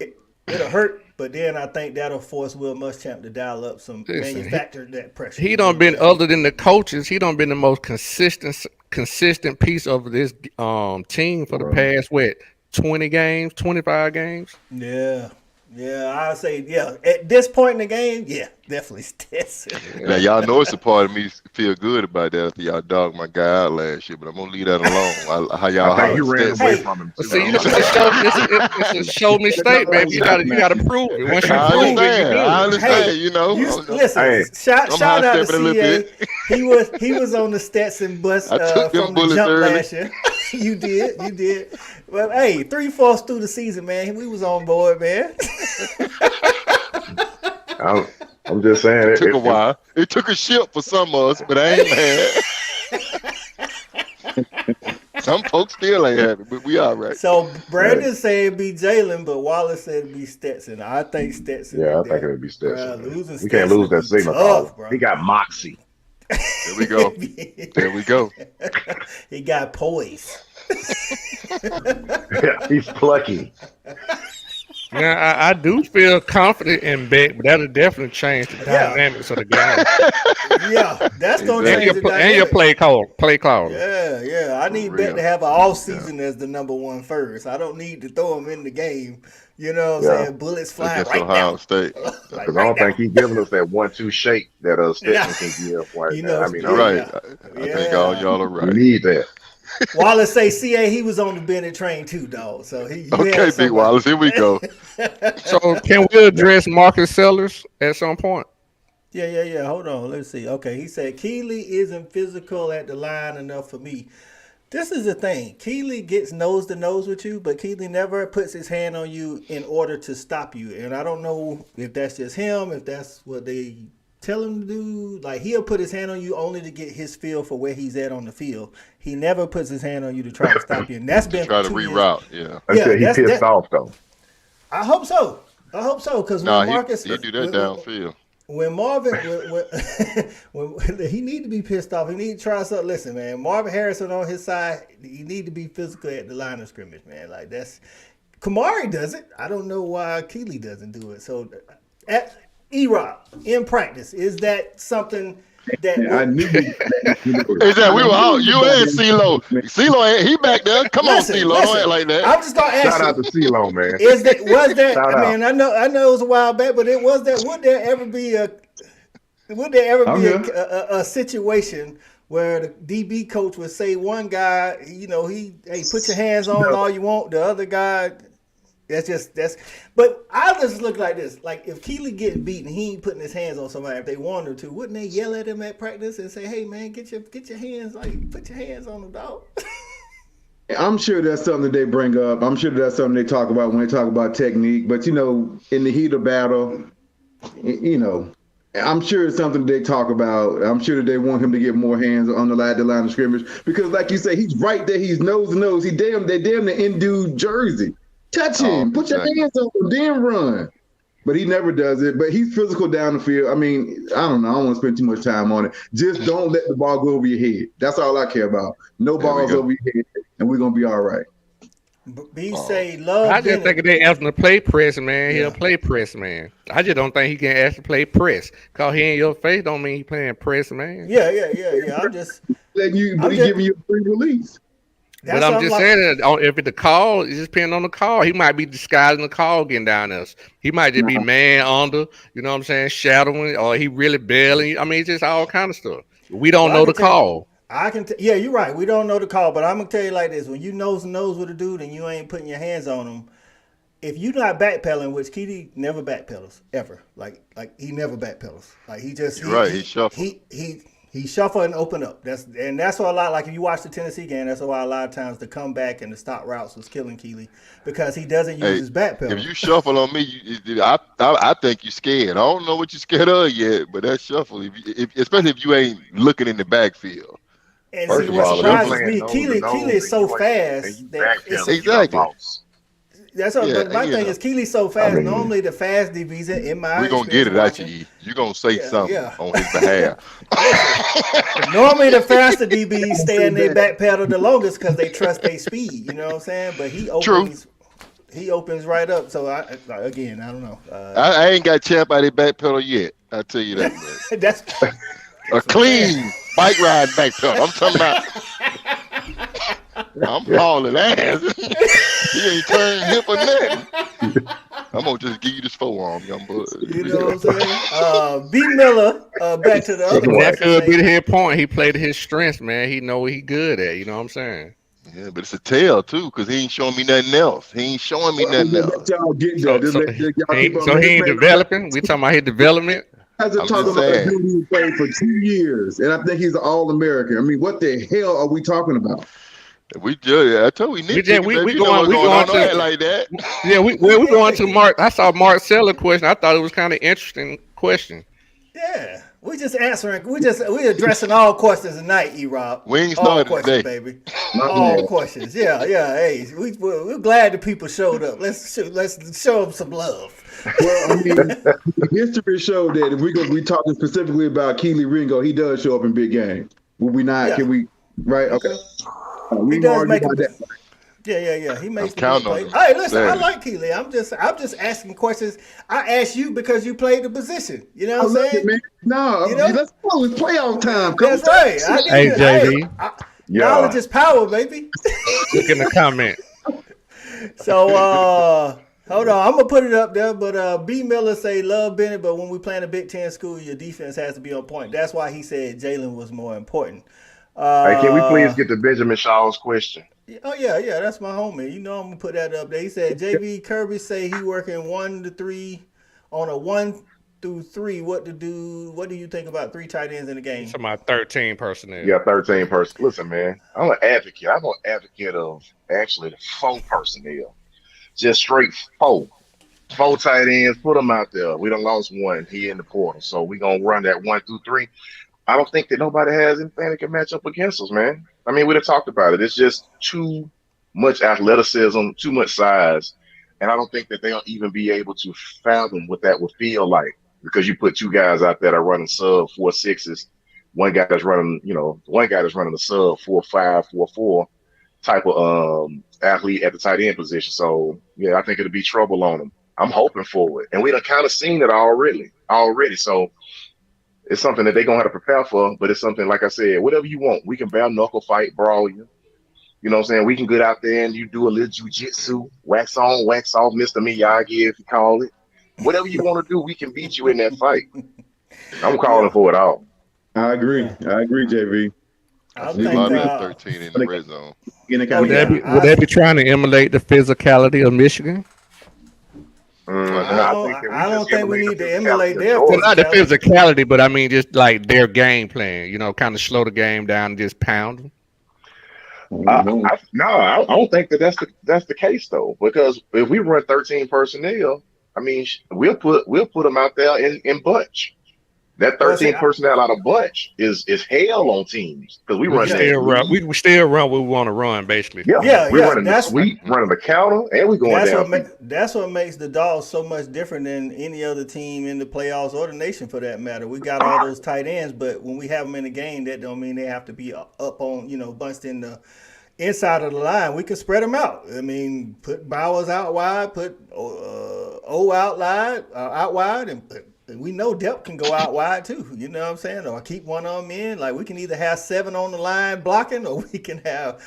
It'll hurt. But then I think that'll force Will Muschamp to dial up some manufacture that pressure. He done been, other than the coaches, he done been the most consistent piece of this team for the past 20 games, 25 games. Yeah. Yeah, I'd say, at this point in the game, definitely Stetson. Now, y'all know it's a part of me feel good about that after y'all dogged my guy out last year, but I'm going to leave that alone. How y'all you ran away from him. See, it's a show me state, baby. You got to prove it. Once you prove it, you do. I understand, Listen, shout out to CA. He was on the Stetson bus from the jump last year. You did. Well, hey, 3/4 through the season, man. We was on board, man. I'm just saying. It took a while. It took a ship for some of us, but I ain't mad. Some folks still ain't happy, but we all right. So Brandon said it'd be Jalen, but Wallace said it'd be Stetson. I think Stetson. Yeah, I think it'd be Stetson. We can't lose that signal. He got moxie. There we go. There we go. He got poise. Yeah, he's plucky. Yeah, I do feel confident in Beck, but that'll definitely change the dynamics of the game. Yeah, that's gonna change the dynamic. And your play call. Yeah. I need Beck to have an off season as the number one first. I don't need to throw him in the game. You know what I'm saying? Bullets flying right Ohio now. State. Because I don't think he's giving us that 1-2 shake that Stetson can give right now. I mean, right. I think all y'all are right. We need that. Wallace say CA he was on the Bennett train too, dog. So he okay, Big Wallace, here we go. So can we address Marcus Sellers at some point? Yeah. Hold on, let's see. Okay, he said Keeley isn't physical at the line enough for me. This is the thing. Keeley gets nose to nose with you, but Keeley never puts his hand on you in order to stop you. And I don't know if that's just him, if that's what they tell him to do. Like, he'll put his hand on you only to get his feel for where he's at on the field. He never puts his hand on you to try to stop you. And that's been try to reroute. Yeah. Until he pissed off though. I hope so. Because when Marcus he do that downfield. When Marvin, when he need to be pissed off, he need to try something. Listen, man, Marvin Harrison on his side, he need to be physical at the line of scrimmage, man. Like, that's Kamari does it. I don't know why Keeley doesn't do it. So, at E-Rob in practice, is that something that I knew? Is that we were out? You and CeeLo. CeeLo, he back there. Come on, CeeLo. Don't act like that. I'm just gonna ask Shout out to CeeLo, man. Was that? I mean, I know it was a while back, but it was that. Would there ever be a situation where the DB coach would say one guy, put your hands on all you want, the other guy, but I just look like this. Like, if Keeley getting beaten, he ain't putting his hands on somebody if they wanted to. Wouldn't they yell at him at practice and say, hey man, get your hands, like, put your hands on the dog? I'm sure that's something that they bring up. I'm sure that's something they talk about when they talk about technique. But, in the heat of battle, I'm sure it's something they talk about. I'm sure that they want him to get more hands on the line of scrimmage. Because, like you say, he's right there. He's nose to nose. They damn the in-dude jersey. Touch him. Put your hands on him. Then run. But he never does it. But he's physical down the field. I mean, I don't know. I don't want to spend too much time on it. Just don't let the ball go over your head. That's all I care about. No balls over your head, and we're going to be all right. I just think they ask him to play press, man. He'll play press, man. I just don't think he can actually play press. Because he in your face don't mean he playing press, man. Yeah. I'm just letting you, but he's giving you a free release. But I'm just saying that if it's the call, it just depends on the call. He might be disguising the call getting down there. He might just be man under, you know what I'm saying, shadowing, or he really bailing. I mean, it's just all kind of stuff. We don't know the call. You're right. We don't know the call, but I'm gonna tell you like this: when you nose to nose with a dude and you ain't putting your hands on him, if you're not backpedaling, which Keeley never backpedals ever, like he never backpedals. Like he shuffle. He shuffle and open up. That's why a lot. Like if you watch the Tennessee game, that's why a lot of times the comeback and the stop routes was killing Keeley because he doesn't use his back pedal. If you shuffle on me, I think you're scared. I don't know what you're scared of yet, but that shuffle, especially if you ain't looking in the backfield. And see, what surprises me, Keeley is so fast that exactly. That's what, Yeah, but my thing is Keely's so fast. Normally the fast DBs in my we're gonna get it out you. You're gonna say something on his behalf. Normally the faster DBs stay in their back pedal the longest because they trust their speed. You know what I'm saying? But he opens right up. So I don't know. I ain't got champ out of back pedal yet. I tell you that. That's a clean bike ride back pedal. I'm talking about. I'm hauling ass. He ain't turning hip or nothing. I'm gonna just give you this forearm, young bud. You know what I'm saying? B. Miller, back to the other one. That could be his point. He played his strengths, man. He know what he good at. You know what I'm saying? Yeah, but it's a tell too, because he ain't showing me nothing else. He ain't showing me nothing else. Y'all get there. So he ain't developing. We talking about his developellment. I'm talking about a dude who played for 2 years, and I think he's an All-American. I mean, what the hell are we talking about? We just, I told you, we going to like that. Yeah, we going to Mark. I saw Mark Seller question. I thought it was kind of interesting question. Yeah, we just answering. We addressing all questions tonight, E-Rob. We ain't all started questions, today, baby. All questions. Yeah. Hey, we're glad the people showed up. Let's show them some love. Well, I mean, history showed that if we're going to be talking specifically about Keely Ringo, he does show up in big games. Will we not? Yeah. Can we? Right? Okay. He does make that. Yeah. He makes the play. Hey, listen, I like Keely. I'm just asking questions. I asked you because you played the position. You know what I'm saying? Man. No, let's go. It's playoff time. That's right. Hey, JV. Knowledge is power, baby. Look in the comment. So, hold on. I'm going to put it up there, but B. Miller say, love Bennett, but when we play in a Big Ten school, your defense has to be on point. That's why he said Jalen was more important. Hey, can we please get to Benjamin Shaw's question? Oh, yeah, that's my homie. You know I'm going to put that up there. He said, JV Kirby say he working 1 to 3 on a 1 through 3. What do you think about 3 tight ends in the game? It's about 13 personnel. Yeah, 13 personnel. Listen, man, I'm an advocate. I'm an advocate of actually the 4 personnel. Just straight 4 tight ends, put them out there. We done lost 1. He in the portal. So we going to run that 1 through 3. I don't think that nobody has anything that can match up against us, man. I mean, we done talked about it. It's just too much athleticism, too much size. And I don't think that they'll even be able to fathom what that would feel like, because you put 2 guys out there that are running sub 4.6s. One guy that's running, the sub 4.5, 4.4 type of athlete at the tight end position. So, yeah, I think it'll be trouble on them. I'm hoping for it. And we done kind of seen it already. So, it's something that they're going to have to prepare for, but it's something, like I said, whatever you want. We can bare knuckle fight, brawl you. You know what I'm saying? We can get out there and you do a little jiu-jitsu, wax on, wax off, Mr. Miyagi, if you call it. Whatever you want to do, we can beat you in that fight. I'm calling for it all. I agree, JV. I see a lot of 13 in the red zone. Would they be trying to emulate the physicality of Michigan? I don't think we need to emulate their physicality. Not the physicality, but I mean just like their game plan. Kind of slow the game down and just pound them. I don't think that's the case though, because if we run 13 personnel, I mean we'll put them out there in bunch. That 13 personnel out of bunch is hell on teams, because we still run what we want to run, basically. We're running the sweep, running the counter, and we're going down. That's what makes the Dogs so much different than any other team in the playoffs or the nation, for that matter. We got all those tight ends, but when we have them in the game, that don't mean they have to be up on, bunched in the inside of the line. We can spread them out. I mean, put Bowers out wide, put O out wide, and we know depth can go out wide too. You know what I'm saying? Or keep one of them in. Like, we can either have 7 on the line blocking, or we can have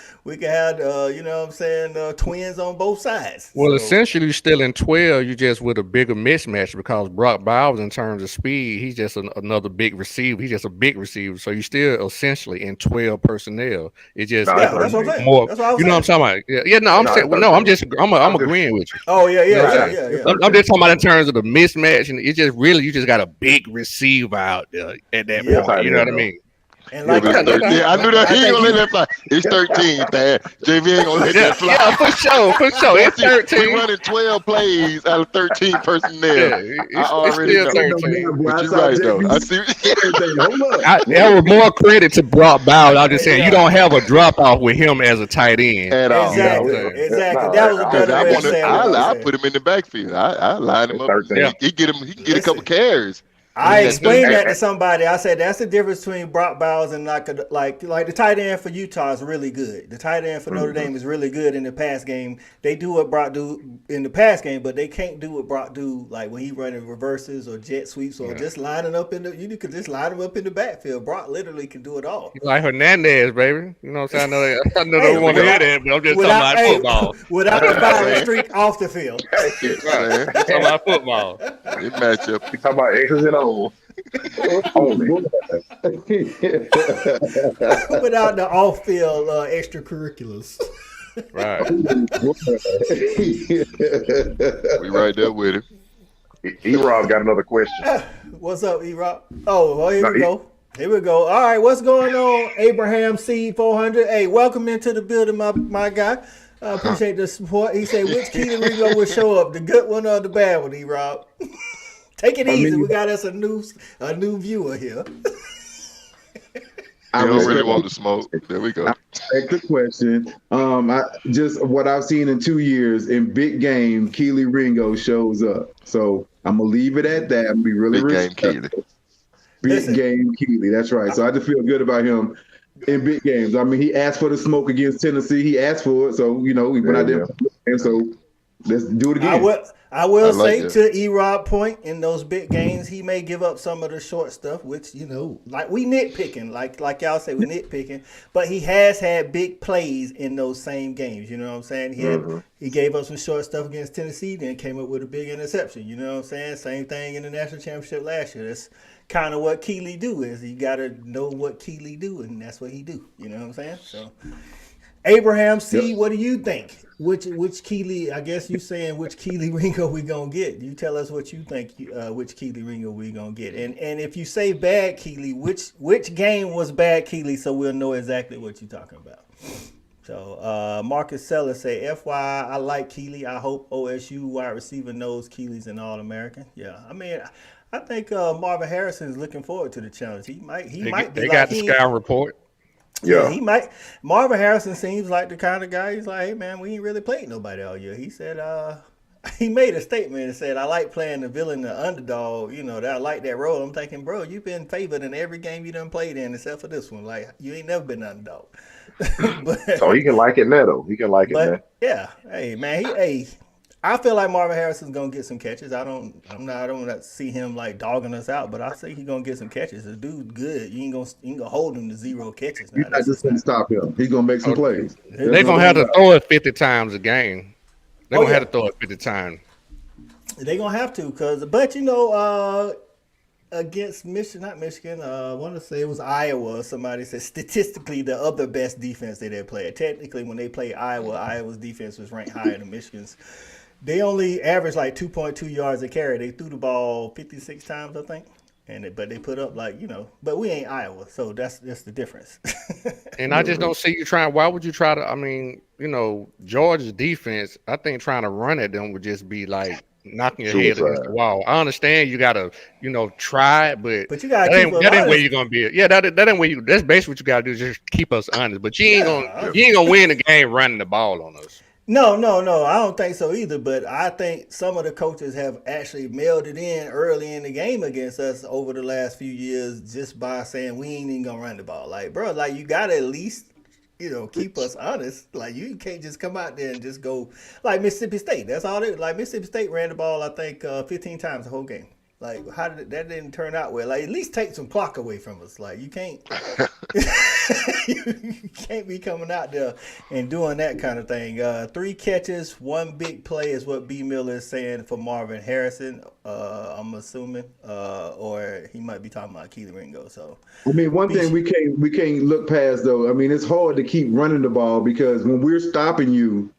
twins on both sides. Well, essentially, still in 12, you just with a bigger mismatch, because Brock Bowers, in terms of speed, he's just another big receiver. He's just a big receiver. So you still essentially in 12 personnel. It just that's what I'm saying. More. That's what I'm talking about. I'm agreeing with you. Oh yeah. I'm just talking about in terms of the mismatch, and it's just really, you just got a big receiver out there at that point. You know what I mean? And like, I knew that he ain't gonna let that fly. It's 13, man. JV ain't gonna let that fly. Yeah, for sure. It's 13. We running 12 plays out of 13 personnel. Yeah, I already know. 13. But you're right, though. I see. That was more credit to Brock Bowers. I'm just saying, you don't have a drop off with him as a tight end. At all. Exactly. That was a better way to say it. I put him in the backfield. I line him up. Yeah. He can get a couple carries. I explained that to somebody. I said that's the difference between Brock Bowers and like the tight end for Utah is really good. The tight end for Notre Dame is really good in the pass game. They do what Brock do in the pass game, but they can't do what Brock do like when he running reverses or jet sweeps or just lining up in the. You could just line him up in the backfield. Brock literally can do it all. Like Hernandez, baby. You know what I'm saying? I know they want to hear that, but I'm just talking about football. Without the violent streak off the field. Right. I'm talking about football. It match up. You talking about X's and O's. Without the off-field extracurriculars. Right. We right there with him. E-Rob got another question. What's up, E-Rob? Oh, well, here we go. Here we go. All right, what's going on, Abraham C 400? Hey, welcome into the building, my guy. Appreciate the support. He said, which Keely Ringo will show up, the good one or the bad one, E-Rob? Take it easy. We got us a new viewer here. I don't really want to smoke. There we go. Take the question. I just what I've seen in 2 years in big game, Keely Ringo shows up. So I'm gonna leave it at that. I'm gonna be really big game Keely. Big game Keely. That's right. So I just feel good about him in big games. I mean, he asked for the smoke against Tennessee. He asked for it. So we went out there, and so let's do it again. I will say to E-Rob point, in those big games, he may give up some of the short stuff, which, like we nitpicking, like y'all say, we nitpicking, but he has had big plays in those same games, you know what I'm saying? He gave up some short stuff against Tennessee, then came up with a big interception, you know what I'm saying? Same thing in the national championship last year. That's kind of what Keely do is you got to know what Keely do, and that's what he do, you know what I'm saying? So, Abraham C, what do you think? Which Keely? I guess you saying which Keely Ringo we gonna get? You tell us what you think. Which Keely Ringo we gonna get? And if you say bad Keely, which game was bad Keely? So we'll know exactly what you're talking about. So Marcus Sellers say, FYI, I like Keely. I hope OSU wide receiver knows Keely's an All-American. Yeah, I mean, I think Marvin Harrison is looking forward to the challenge. He might be. They got the scout report. Yeah, he might. Marvin Harrison seems like the kind of guy. He's like, hey man, we ain't really played nobody all year. He said, he made a statement and said, I like playing the villain, the underdog. That I like that role. I'm thinking, bro, you've been favored in every game you done played in except for this one. Like, you ain't never been underdog. So he can like it now, though. He can like it now. Yeah, hey man, I feel like Marvin Harrison's gonna get some catches. I don't see him like dogging us out, but I say he's gonna get some catches. The dude's good. You ain't gonna hold him to 0 catches. You're not just gonna stop him. He's gonna make some plays. They're gonna have to throw it 50 times a game. They're gonna have to throw it 50 times. They're gonna have to, against Michigan, I want to say it was Iowa. Somebody said statistically the other best defense that they played. Technically, when they played Iowa's defense was ranked higher than Michigan's. They only averaged like 2.2 yards a carry. They threw the ball 56 times, I think. But they put up but we ain't Iowa, so that's the difference. And I just don't see you trying. Why would you try to? I mean, Georgia's defense. I think trying to run at them would just be like knocking your head against the wall. I understand you gotta, try it, but you gotta that ain't where you're gonna be. Yeah, that ain't where you. That's basically what you gotta do. Is just keep us honest. But you ain't gonna win the game running the ball on us. No, I don't think so either. But I think some of the coaches have actually mailed it in early in the game against us over the last few years just by saying we ain't even gonna run the ball. Like, bro, like you gotta at least, keep us honest. Like you can't just come out there and just go like Mississippi State. That's all they like. Mississippi State ran the ball, I think, 15 times the whole game. Like, how did that didn't turn out well? Like, at least take some clock away from us. Like, you can't, you can't be coming out there and doing that kind of thing. 3 catches, 1 big play is what B. Miller is saying for Marvin Harrison. I'm assuming, or he might be talking about Keely Ringo. So, I mean, one thing we can't look past though. I mean, it's hard to keep running the ball because when we're stopping you.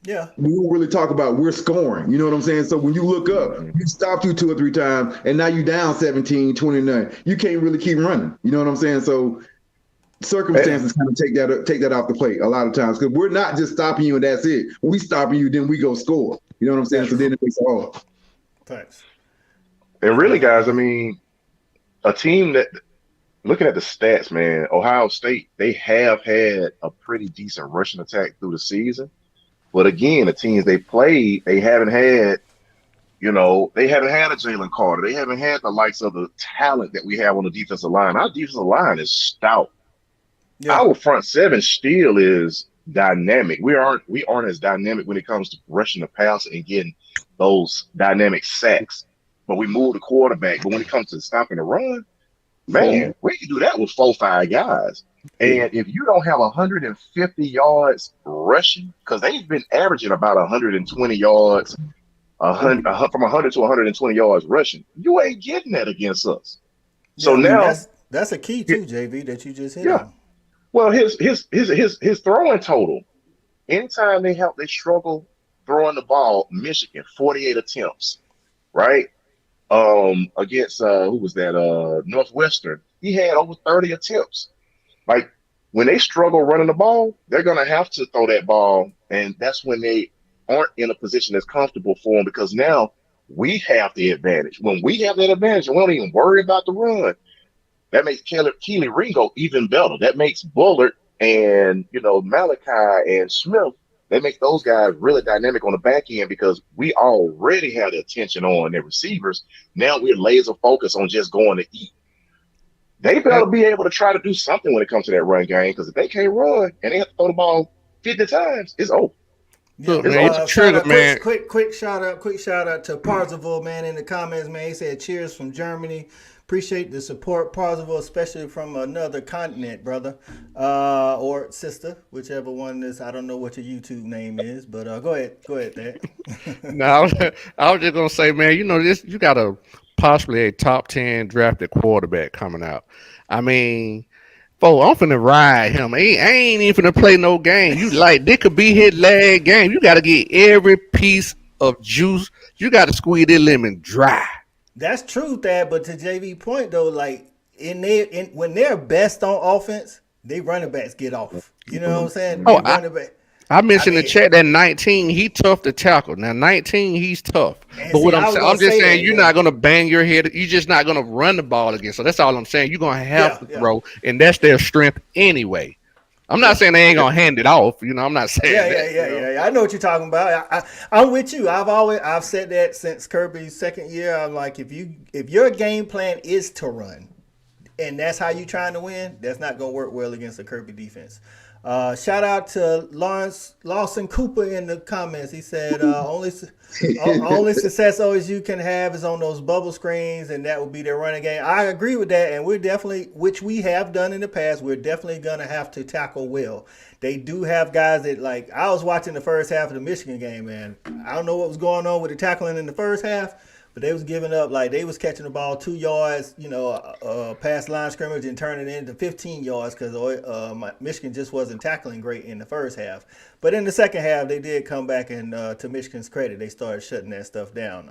Yeah, we don't really talk about we're scoring. You know what I'm saying? So when you look up, you stopped you 2 or 3 times, and now you down 17-29. You can't really keep running. You know what I'm saying? So circumstances kind of take that off the plate a lot of times because we're not just stopping you and that's it. When we stopping you, then we go score. You know what I'm saying? So then it makes it hard. Thanks. And really, guys, I mean, a team that looking at the stats, man, Ohio State, they have had a pretty decent rushing attack through the season. But again, the teams they played, they haven't had, they haven't had a Jalen Carter. They haven't had the likes of the talent that we have on the defensive line. Our defensive line is stout. Yeah. Our front seven still is dynamic. We aren't as dynamic when it comes to rushing the pass and getting those dynamic sacks. But we move the quarterback. But when it comes to stopping the run, man, we can do that with 4-5 guys. And if you don't have 150 yards rushing, because they've been averaging about 120 yards, from 100 to 120 yards rushing, you ain't getting that against us. So now that's a key too, JV, that you just hit on. Well, his throwing total, anytime they struggle throwing the ball, Michigan 48 attempts, right? Against who was that? Northwestern, he had over 30 attempts. Like when they struggle running the ball, they're gonna have to throw that ball, and that's when they aren't in a position that's comfortable for them because now we have the advantage. When we have that advantage, we don't even worry about the run. That makes Keely Ringo even better. That makes Bullard and Malachi and Smith. They make those guys really dynamic on the back end because we already have the attention on their receivers. Now we're laser focused on just going to eat. They better be able to try to do something when it comes to that run game because if they can't run and they have to throw the ball 50 times, it's over. Yeah, it's a trigger, man. Quick shout out to Parzival, man, in the comments, man. He said cheers from Germany. Appreciate the support, Parzival, especially from another continent, brother, or sister, whichever one is. I don't know what your YouTube name is, but go ahead, Dad. No, I was just gonna say, man, you got possibly a top 10 drafted quarterback coming out. I mean, I'm finna ride him. I ain't even finna play no game. This could be his last game. You got to get every piece of juice. You got to squeeze that lemon dry. That's true, Thad. But to JV point though, like when they're best on offense, they running backs get off. You know what I'm saying? I mentioned in the chat that 19, he tough to tackle. Now 19, he's tough. But what I'm just saying, you're not gonna bang your head. You're just not gonna run the ball against. So that's all I'm saying. You're gonna have to throw, and that's their strength anyway. I'm not saying they ain't gonna hand it off. I'm not saying that. Yeah. I know what you're talking about. I'm with you. I've said that since Kirby's second year. I'm like, if your game plan is to run, and that's how you trying to win, that's not gonna work well against a Kirby defense. Shout out to Lawson Cooper in the comments. He said only success OSU can have is on those bubble screens, and that would be their running game. I agree with that, and we're definitely, which we have done in the past, we're definitely gonna have to tackle well. They do have guys that, like, I was watching the first half of the Michigan game, man. I don't know what was going on with the tackling in the first half, but they was giving up, like they was catching the ball 2 yards, past line scrimmage and turning it into 15 yards because Michigan just wasn't tackling great in the first half. But in the second half, they did come back, and to Michigan's credit, they started shutting that stuff down.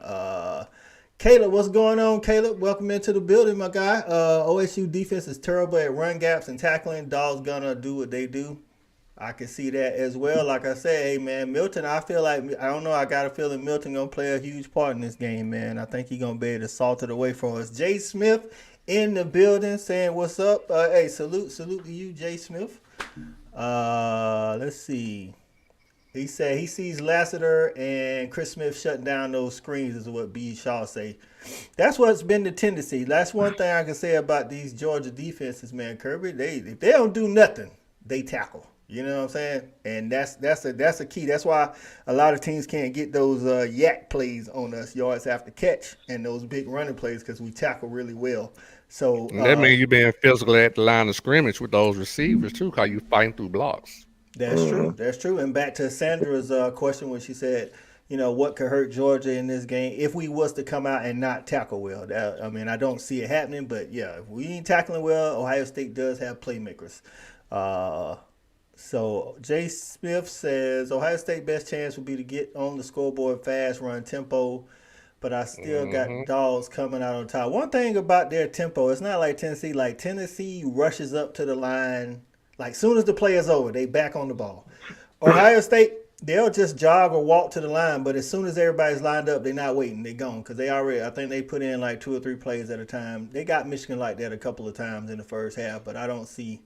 Caleb, what's going on, Caleb? Welcome into the building, my guy. OSU defense is terrible at run gaps and tackling. Dogs gonna do what they do. I can see that as well. Like I said, hey, man, Milton, I feel like, I don't know, I got a feeling Milton going to play a huge part in this game, man. I think he's going to be able to salt it away for us. Jay Smith in the building saying, what's up? Hey, salute to you, Jay Smith. Let's see. He said he sees Lassiter and Chris Smith shutting down those screens is what B. Shaw say. That's what's been the tendency. That's one thing I can say about these Georgia defenses, man, Kirby. If they don't do nothing, they tackle. You know what I'm saying? And that's a key. That's why a lot of teams can't get those yak plays on us, yards after catch, and those big running plays because we tackle really well. So that means you're being physical at the line of scrimmage with those receivers too, because you're fighting through blocks. That's true. That's true. And back to Sandra's question when she said, what could hurt Georgia in this game if we was to come out and not tackle well? I don't see it happening, but yeah, if we ain't tackling well, Ohio State does have playmakers. So Jay Smith says Ohio State best chance would be to get on the scoreboard fast, run tempo, but I still got Dogs coming out on top. One thing about their tempo, it's not like Tennessee. Like Tennessee rushes up to the line. Like soon as the play is over, they back on the ball. Ohio State, they'll just jog or walk to the line, but as soon as everybody's lined up, they're not waiting. They're gone because they already, I think they put in like 2 or 3 plays at a time. They got Michigan like that a couple of times in the first half, but I don't see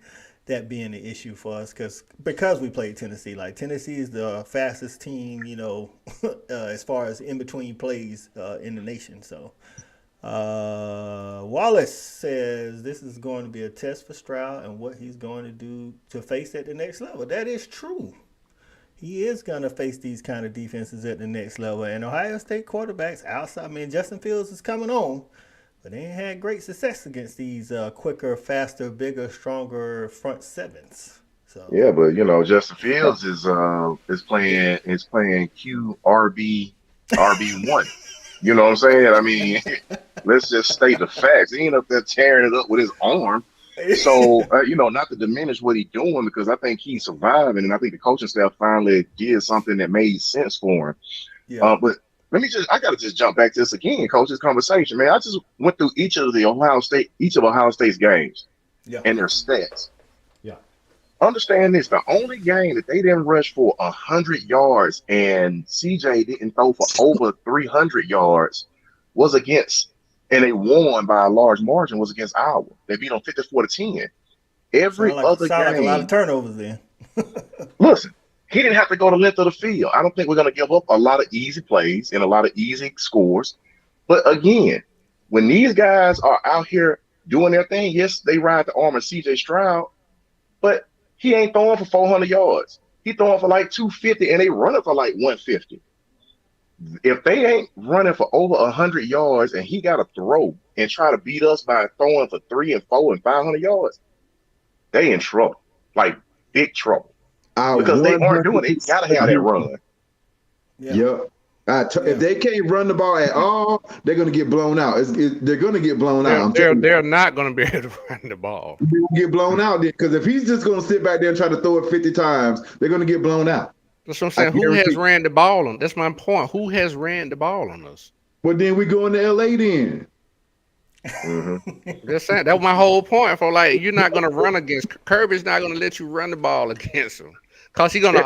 that being an issue for us because we played Tennessee. Like Tennessee is the fastest team, as far as in between plays in the nation. So Wallace says this is going to be a test for Stroud and what he's going to do to face at the next level. That is true. He is going to face these kind of defenses at the next level. And Ohio State quarterbacks outside, Justin Fields is coming on, but they ain't had great success against these quicker, faster, bigger, stronger front sevens. So yeah, but Justin Fields is playing QRB RB1. You know what I'm saying? Let's just state the facts. He ain't up there tearing it up with his arm. So not to diminish what he's doing, because I think he's surviving, and I think the coaching staff finally did something that made sense for him. Yeah. But I gotta just jump back to this again, coach. This conversation, man. I just went through each of Ohio State's games, and their stats. Yeah. Understand this: the only game that they didn't rush for 100 yards and CJ didn't throw for over 300 yards was against, and they won by a large margin, was against Iowa. They beat them 54-10. Every other game, like a lot of turnovers then. Listen. He didn't have to go the length of the field. I don't think we're going to give up a lot of easy plays and a lot of easy scores. But again, when these guys are out here doing their thing, yes, they ride the arm of C.J. Stroud, but he ain't throwing for 400 yards. He throwing for like 250, and they running for like 150. If they ain't running for over 100 yards and he got to throw and try to beat us by throwing for 3 and 4 and 500 yards, they in trouble, like big trouble. Because they aren't doing it. They got to have that run. Yeah. If they can't run the ball at all, they're going to get blown out. They're going to get blown out. They're not going to be able to run the ball. They're going to get blown out because if he's just going to sit back there and try to throw it 50 times, they're going to get blown out. That's what I'm saying. Who has ran the ball on? That's my point. Who has ran the ball on us? Well, then we go into LA then. Just saying. That was my whole point. For you're not going to run against Kirby's not going to let you run the ball against him. Cause he's gonna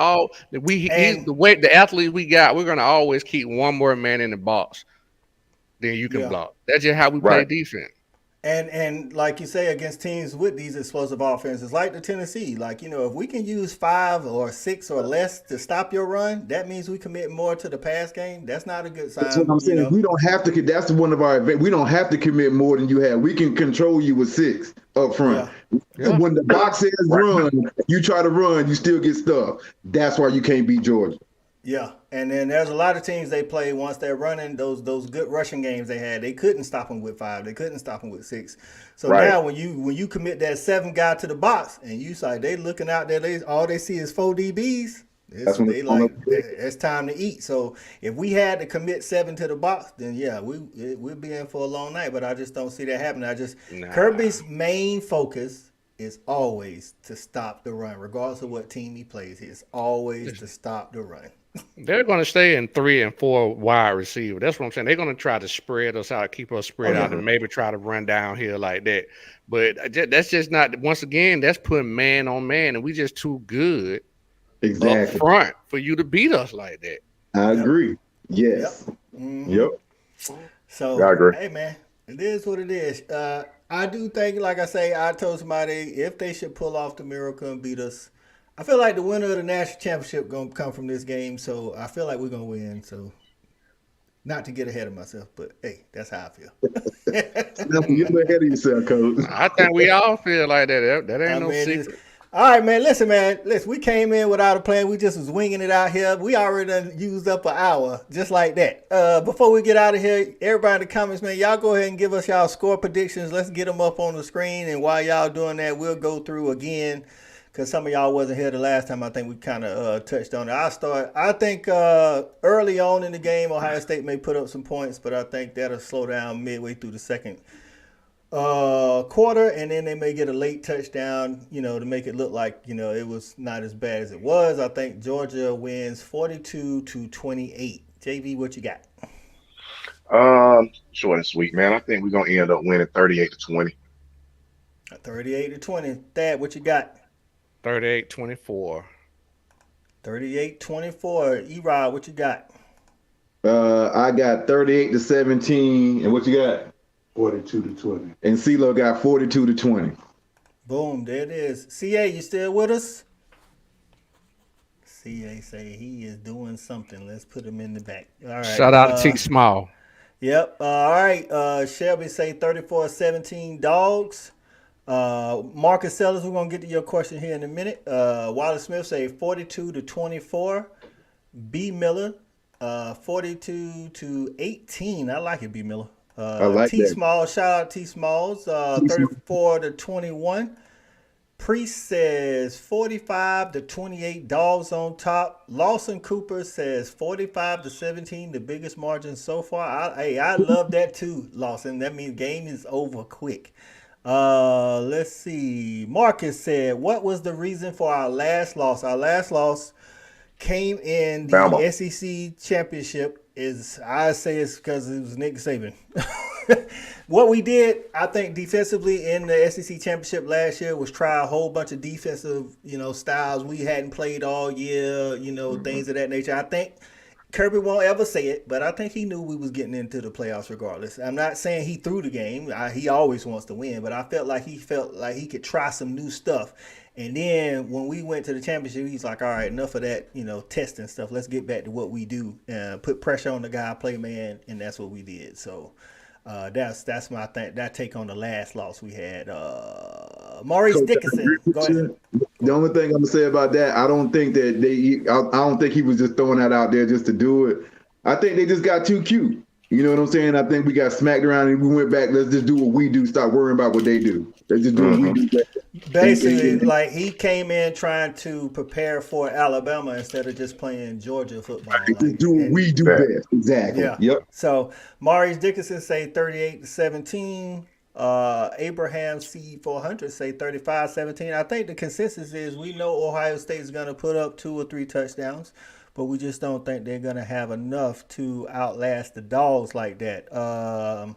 he's the way the athletes we got, we're gonna always keep one more man in the box than you can block. That's just how we play defense. And like you say, against teams with these explosive offenses, like the Tennessee, if we can use 5 or 6 or less to stop your run, that means we commit more to the pass game. That's not a good sign. That's what I'm saying. We don't have to. That's one of our. We don't have to commit more than you have. We can control you with 6 up front. Yeah. When the box says run, you try to run, you still get stuffed. That's why you can't beat Georgia. Yeah, and then there's a lot of teams they play once they're running those good rushing games they had. They couldn't stop them with 5. They couldn't stop them with 6. So now when you commit that 7 guy to the box and you say they looking out there, all they see is 4 DBs. It's time to eat. So if we had to commit 7 to the box, then we'll be in for a long night. But I just don't see that happening. Kirby's main focus is always to stop the run, regardless of what team he plays. It's always to stop the run. They're going to stay in 3 and 4 wide receiver. That's what I'm saying. They're going to try to spread us out, keep us spread out, and maybe try to run downhill like that. But that's just not. Once again, that's putting man on man, and we just too good up front for you to beat us like that. I agree. Yes. Yep. Mm-hmm. So I agree. Hey man, it is what it is. I do think, like I say, I told somebody if they should pull off the miracle and beat us, I feel like the winner of the national championship going to come from this game, so I feel like we're going to win. So, not to get ahead of myself, but hey, that's how I feel. You're ahead of yourself, Coach. I think we all feel like that. That ain't no secret. All right, man. Listen, we came in without a plan. We just was winging it out here. We already done used up an hour, just like that. Before we get out of here, everybody in the comments, man, y'all go ahead and give us y'all score predictions. Let's get them up on the screen, and while y'all doing that, we'll go through again. Because some of y'all wasn't here the last time. I think we kind of touched on it. I think early on in the game, Ohio State may put up some points, but I think that'll slow down midway through the second quarter, and then they may get a late touchdown, to make it look like, it was not as bad as it was. I think Georgia wins 42-28. JV, what you got? Short and sweet, man. I think we're gonna end up winning 38-20. 38-20. Thad, what you got? 38-24. 38-24. E-Rod, what you got? I got 38-17, and what you got? 42-20. And CeeLo got 42-20. Boom, there it is. CA, you still with us? CA say he is doing something. Let's put him in the back. All right. Shout out to T Small. Yep. All right. Shelby say 34-17 Dogs. Marcus Sellers, we're gonna get to your question here in a minute. Wallace Smith say 42-24. B Miller, 42-18. I like it, B Miller. I like T that. Small, shout out T Smalls, 34-21. Priest says 45-28 Dogs on top. Lawson Cooper says 45-17, the biggest margin so far. I love that too, Lawson. That means game is over quick. Let's see. Marcus said, what was the reason for our last loss? Our last loss came in the Bama. SEC championship. I say it's because it was Nick Saban. What we did, I think, defensively in the SEC championship last year was try a whole bunch of defensive, styles we hadn't played all year, things of that nature. I think Kirby won't ever say it, but I think he knew we was getting into the playoffs regardless. I'm not saying he threw the game. He always wants to win, but I felt like he could try some new stuff. And then when we went to the championship, he's like, all right, enough of that, testing stuff. Let's get back to what we do. Put pressure on the guy, play man, and that's what we did. So that's my that take on the last loss we had. Maurice Dickinson, go ahead. The only thing I'm gonna say about that, I don't think that I don't think he was just throwing that out there just to do it. I think they just got too cute. You know what I'm saying? I think we got smacked around and we went back. Let's just do what we do. Stop worrying about what they do. Let's just do what we do. Basically, like he came in trying to prepare for Alabama instead of just playing Georgia football. Just do what we do best. Exactly. Yeah. Yep. So Maurice Dickinson say 38-17. Abraham C400 say 35-17. I think the consensus is we know Ohio State is going to put up 2 or 3 touchdowns, but we just don't think they're going to have enough to outlast the Dogs like that. All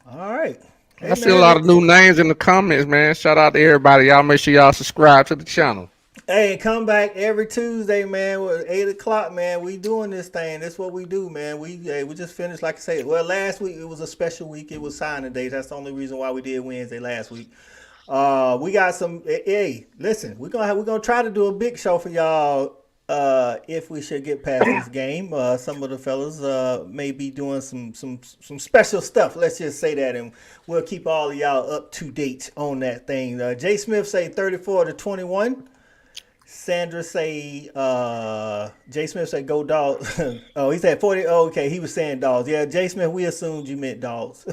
right. I see a lot of new names in the comments, man. Shout out to everybody. Y'all make sure y'all subscribe to the channel. Hey, come back every Tuesday, man. At 8 o'clock, man. We doing this thing. That's what we do, man. We just finished, like I say. Well, last week it was a special week. It was signing day. That's the only reason why we did Wednesday last week. We got some. Hey, listen, we're gonna try to do a big show for y'all. If we should get past this game, some of the fellas may be doing some special stuff. Let's just say that, and we'll keep all of y'all up to date on that thing. Jay Smith say 34-21. Sandra say, Jay Smith say go Dogs. Oh, he said 40. Oh, okay, he was saying Dogs. Yeah, Jay Smith, we assumed you meant Dogs.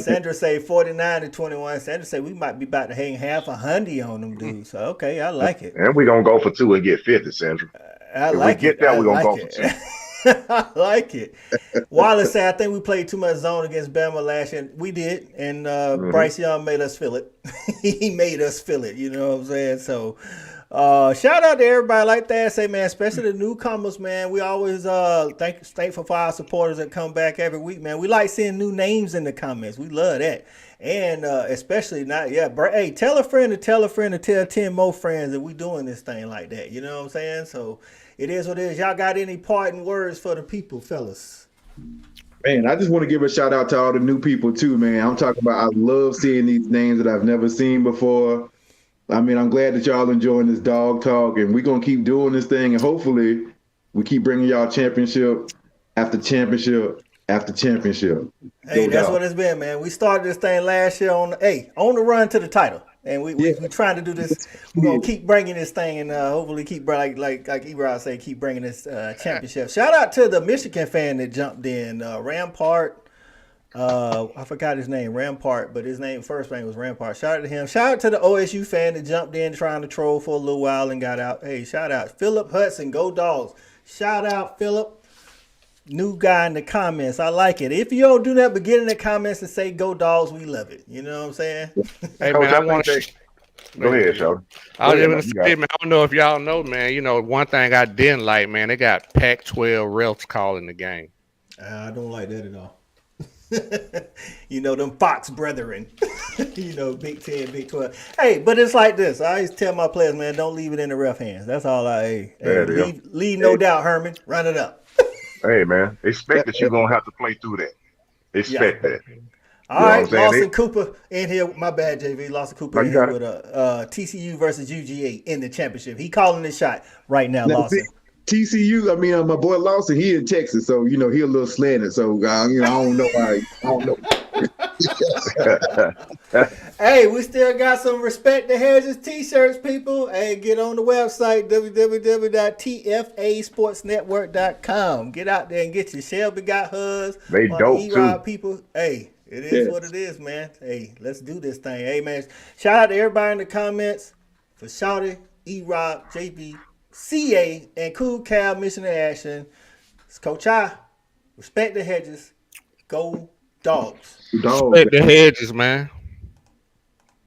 Sandra say 49-21. Sandra say we might be about to hang half a hundy on them dudes. So, okay, I like it. And we're going to go for 2 and get 50, Sandra. If we get that, we're going to go for 2. I like it. Wallace said, I think we played too much zone against Bama last year. We did, and Bryce Young made us feel it. He made us feel it, you know what I'm saying? So, shout out to everybody like that. Say, man, especially the newcomers, man. We always thankful for our supporters that come back every week, man. We like seeing new names in the comments. We love that. And especially hey, tell a friend to tell 10 more friends that we doing this thing like that. You know what I'm saying? So it is what it is. Y'all got any parting words for the people, fellas? Man, I just want to give a shout out to all the new people too, man. I'm talking about, I love seeing these names that I've never seen before. I mean, I'm glad that y'all enjoying this dog talk, and we're going to keep doing this thing, and hopefully we keep bringing y'all championship after championship after championship. Hey, that's what it's been, man. We started this thing last year on the run to the title, and we're trying to do this. We're going to keep bringing this thing, and hopefully keep, like Erik say, keep bringing this championship. Shout out to the Michigan fan that jumped in, Rampart. I forgot his name, Rampart, but his first name was Rampart. Shout out to him. Shout out to the OSU fan that jumped in trying to troll for a little while and got out. Hey, shout out Philip Hudson, go Dogs. Shout out Philip, new guy in the comments. I like it. If you don't do that, but get in the comments and say go Dogs, we love it. You know what I'm saying? Hey, man, I want to. Go ahead, Sean. I was going to say, man, I don't know if y'all know, man. You know, one thing I didn't like, man, they got Pac-12 refs calling the game. I don't like that at all. You know, them Fox brethren. You know, Big 10, Big 12. Hey, but it's like this. I always tell my players, man, don't leave it in the ref hands. That's all leave no doubt, Herman. Run it up. Hey, man, expect that you're going to have to play through that. Expect that. All right, Lawson Cooper in here. My bad, JV. Lawson Cooper in here with TCU versus UGA in the championship. He calling the shot right now, Lawson. TCU, I mean, my boy Lawson, he in Texas, so, you know, he a little slanted. So, I don't know why. I don't know. Hey, we still got some Respect the Hedges t-shirts, people. Hey, get on the website, www.tfasportsnetwork.com. Get out there and get your Shelby Got Huz. They dope, too. People. Hey, it is what it is, man. Hey, let's do this thing. Hey, man, shout out to everybody in the comments for Shawty, E-Rob, JB, CA, and Cool Cal Mission to Action. It's Coach I. Respect the Hedges. Go Dogs. Respect the Hedges, man.